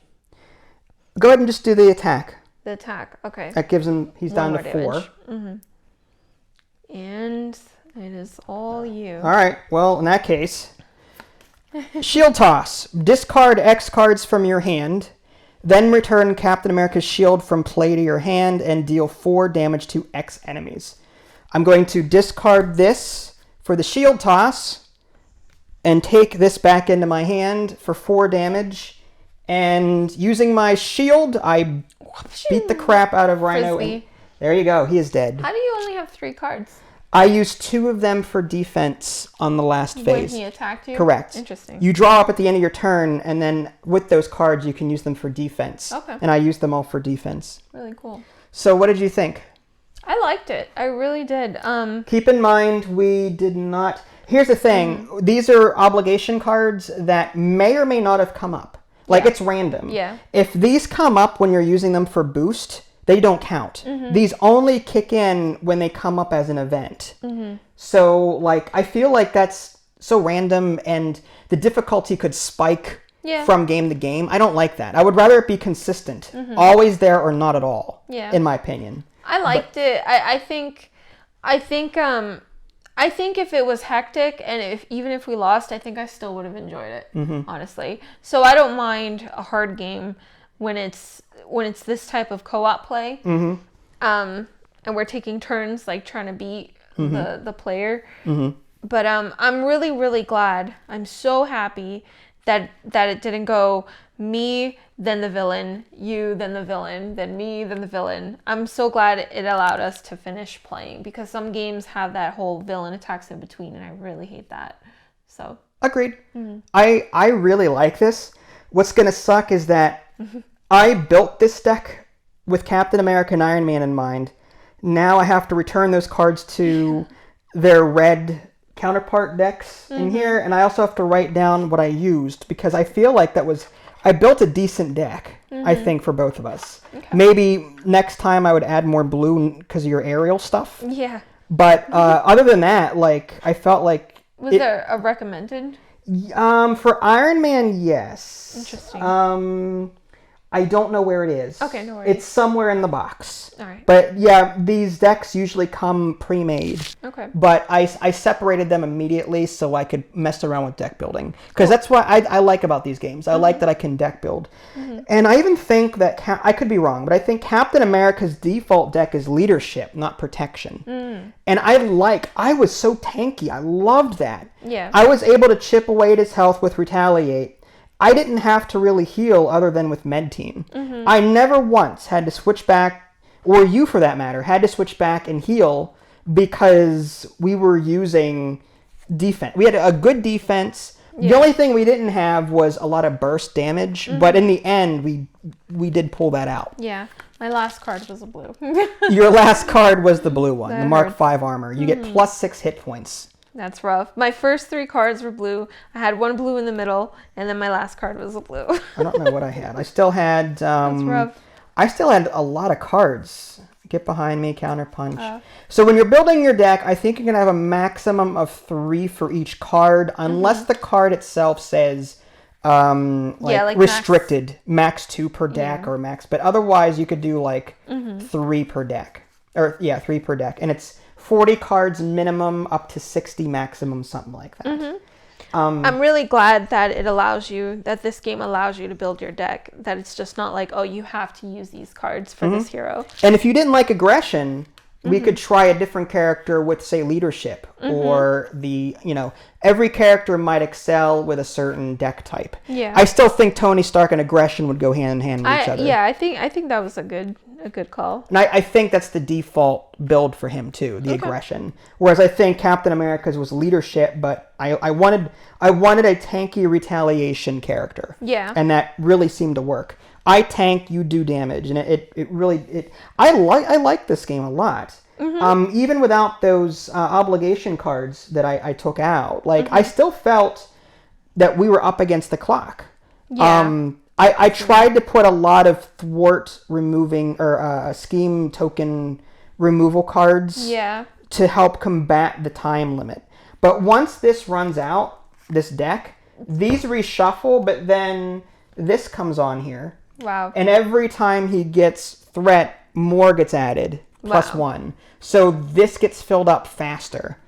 Go ahead and just do the attack. The attack, okay. That gives him, he's down to 4. Mm-hmm. And it is all you. All right, well, in that case, Shield Toss. Discard X cards from your hand, then return Captain America's shield from play to your hand and deal 4 damage to X enemies. I'm going to discard this for the Shield Toss and take this back into my hand for 4 damage. And using my shield, I beat the crap out of Rhino. And there you go. He is dead. How do you only have 3 cards? I used 2 of them for defense on the last phase. When he attacked you? Correct. Interesting. You draw up at the end of your turn, and then with those cards, you can use them for defense. Okay. And I used them all for defense. Really cool. So what did you think? I liked it. I really did. Keep in mind, we did not... Here's the thing. These are obligation cards that may or may not have come up. Like, it's random. Yeah. If these come up when you're using them for boost, they don't count. These only kick in when they come up as an event. So, like, I feel like that's so random, and the difficulty could spike from game to game. I don't like that. I would rather it be consistent. Always there or not at all, in my opinion. I liked it. I think if it was hectic and even if we lost, I think I still would have enjoyed it, honestly. So I don't mind a hard game when it's this type of co-op play, and we're taking turns like trying to beat the player. But I'm really, really glad. I'm so happy that it didn't go me, then the villain, you, then the villain, then me, then the villain. I'm so glad it allowed us to finish playing, because some games have that whole villain attacks in between, and I really hate that. So agreed. I really like this. What's gonna suck is that I built this deck with Captain America and Iron Man in mind. Now I have to return those cards to their red counterpart decks in here, and I also have to write down what I used, because I feel like I built a decent deck, I think, for both of us. Okay. Maybe next time I would add more blue because of your aerial stuff. Yeah. But other than that, like, I felt like... Was there a recommended? For Iron Man, yes. Interesting. I don't know where it is. Okay, no worries. It's somewhere in the box. All right. But yeah, these decks usually come pre-made. Okay. But I separated them immediately so I could mess around with deck building. Because that's what I like about these games. I like that I can deck build. And I even think that, I could be wrong, but I think Captain America's default deck is leadership, not protection. And I was so tanky. I loved that. Yeah. I was able to chip away at his health with Retaliate. I didn't have to really heal other than with Med Team. I never once had to switch back, or you for that matter, had to switch back and heal because we were using defense. We had a good defense. Yeah. The only thing we didn't have was a lot of burst damage, but in the end, we did pull that out. Yeah. My last card was a blue. Your last card was the blue one, the Mark V armor. You get +6 hit points. That's rough. My first 3 cards were blue. I had 1 blue in the middle, and then my last card was a blue. I don't know what I had. I still had... That's rough. I still had a lot of cards. Get behind me, counterpunch. So when you're building your deck, I think you're going to have a maximum of 3 for each card, unless the card itself says like restricted, max 2 per deck or max... But otherwise, you could do like 3 per deck. Or, 3 per deck. And it's 40 cards minimum, up to 60 maximum, something like that. I'm really glad that this game allows you to build your deck. That it's just not like, oh, you have to use these cards for this hero. And if you didn't like aggression, we could try a different character with, say, leadership. Or every character might excel with a certain deck type. Yeah. I still think Tony Stark and aggression would go hand in hand with each other. Yeah, I think that was a good call. And I think that's the default build for him too, the aggression. Whereas I think Captain America's was leadership, but I wanted a tanky retaliation character. Yeah. And that really seemed to work. I tank, you do damage, and I like this game a lot. Even without those obligation cards that I took out, I still felt that we were up against the clock. Yeah. I tried to put a lot of thwart removing or scheme token removal cards to help combat the time limit. But once this runs out, this deck, these reshuffle, but then this comes on here. Wow. And every time he gets threat, more gets added, +1. So this gets filled up faster.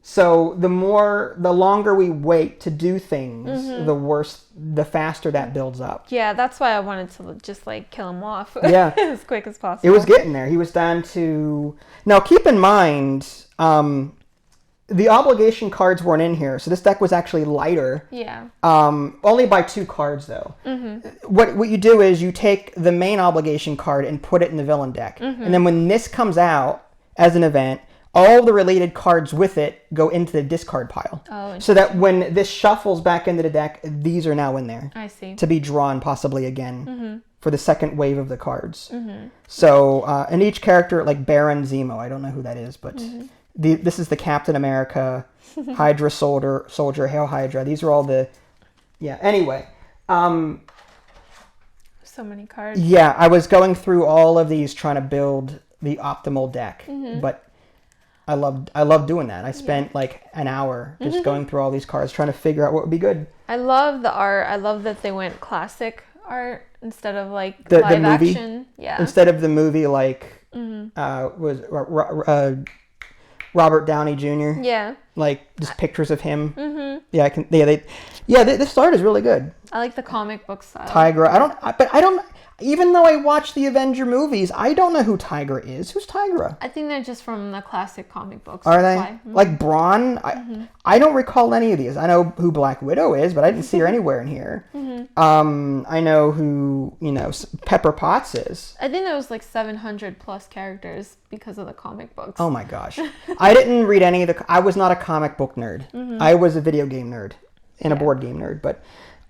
So the longer we wait to do things, the faster that builds up. Yeah, that's why I wanted to just kill him off as quick as possible. It was getting there. He was down to... Now keep in mind, the obligation cards weren't in here, so this deck was actually lighter. Yeah. Only by 2 cards though. What you do is you take the main obligation card and put it in the villain deck, and then when this comes out as an event, all the related cards with it go into the discard pile. Oh, so that when this shuffles back into the deck, these are now in there. I see. To be drawn possibly again for the second wave of the cards. So, and each character, like Baron Zemo, I don't know who that is, but this is the Captain America, Hydra Soldier, Hail Hydra. These are all the, anyway. So many cards. Yeah, I was going through all of these trying to build the optimal deck, but I loved doing that. I spent like an hour just going through all these cards trying to figure out what would be good. I love the art. I love that they went classic art instead of like The live movie? action. Yeah. Instead of the movie like Robert Downey Jr. Yeah. Like just pictures of him. Yeah, this art is really good. I like the comic book style. Tigra. I don't. Even though I watch the Avenger movies, I don't know who Tigra is. Who's Tigra? I think they're just from the classic comic books. Are they? Why. Like Braun? I don't recall any of these. I know who Black Widow is, but I didn't see her anywhere in here. I know who, Pepper Potts is. I think there was like 700 plus characters because of the comic books. Oh my gosh. I didn't read any of I was not a comic book nerd. I was a video game nerd and a board game nerd, but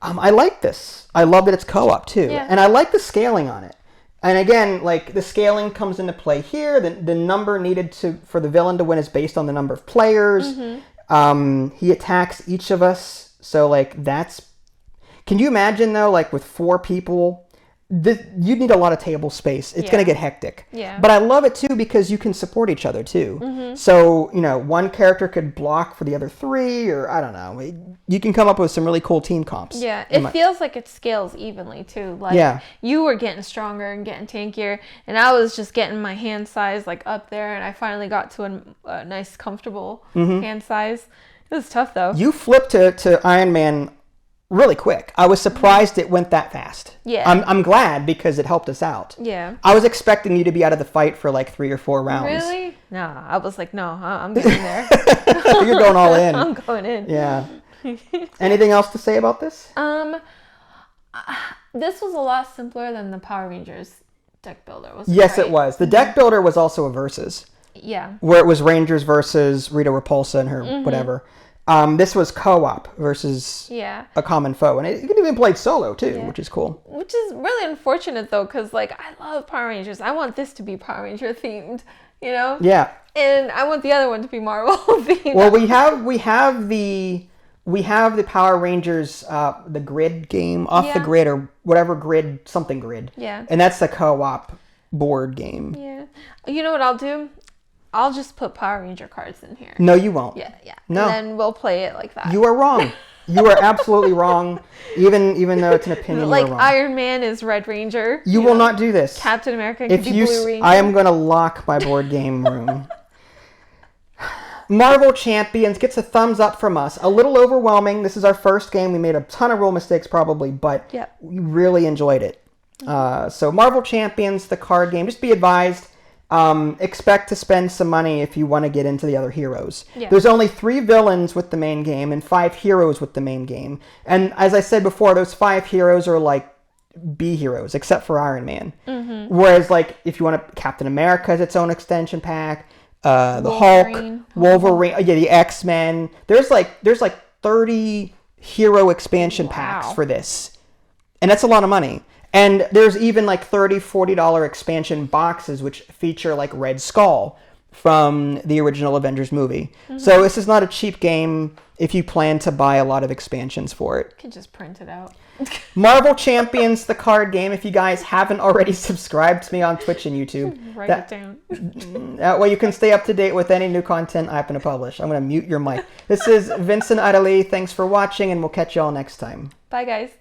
I like this. I love that it's co-op too. Yeah. And I like the scaling on it. And again, like the scaling comes into play here. The number needed for the villain to win is based on the number of players. He attacks each of us. So like can you imagine though, like with 4 people, you'd need a lot of table space. It's going to get hectic. Yeah. But I love it too because you can support each other too. So, one character could block for the other 3, or I don't know. You can come up with some really cool team comps. Yeah, it feels like it scales evenly too. Like you were getting stronger and getting tankier, and I was just getting my hand size like up there, and I finally got to a nice, comfortable hand size. It was tough though. You flipped to Iron Man really quick. I was surprised it went that fast. Yeah. I'm glad because it helped us out. Yeah. I was expecting you to be out of the fight for like 3 or 4 rounds. Really? Nah, I was like, no, I'm getting there. You're going all in. I'm going in. Yeah. Anything else to say about this? This was a lot simpler than the Power Rangers deck builder. Yes, it was. The deck builder was also a versus. Yeah. Where it was Rangers versus Rita Repulsa and her whatever. This was co-op versus a common foe. And you can even play solo too, which is cool. Which is really unfortunate though, because like I love Power Rangers. I want this to be Power Ranger themed, Yeah. And I want the other one to be Marvel themed. Well, we have the Power Rangers, the grid game, off the grid or whatever grid, something grid. Yeah. And that's the co-op board game. Yeah. You know what I'll do? I'll just put Power Ranger cards in here. No, you won't. Yeah. No. And then we'll play it like that. You are wrong. You are absolutely wrong, even though it's an opinion. Like you're wrong. Iron Man is Red Ranger. You will not do this. Captain America can be Blue Ranger. I am going to lock my board game room. Marvel Champions gets a thumbs up from us. A little overwhelming. This is our first game. We made a ton of rule mistakes probably, but we really enjoyed it. So Marvel Champions, the card game, just be advised. Expect to spend some money if you want to get into the other heroes. Yeah. There's only 3 villains with the main game and 5 heroes with the main game. And as I said before, those 5 heroes are like B heroes, except for Iron Man. Whereas like if you want Captain America has its own extension pack, the Hulk, Wolverine, the X-Men. There's like 30 hero expansion packs for this. And that's a lot of money. And there's even like $30-$40 expansion boxes which feature like Red Skull from the original Avengers movie. So this is not a cheap game if you plan to buy a lot of expansions for it. You can just print it out. Marvel Champions, the card game. If you guys haven't already subscribed to me on Twitch and YouTube. Write it down. That way you can stay up to date with any new content I happen to publish. I'm going to mute your mic. This is Vincent Idley. Thanks for watching and we'll catch you all next time. Bye guys.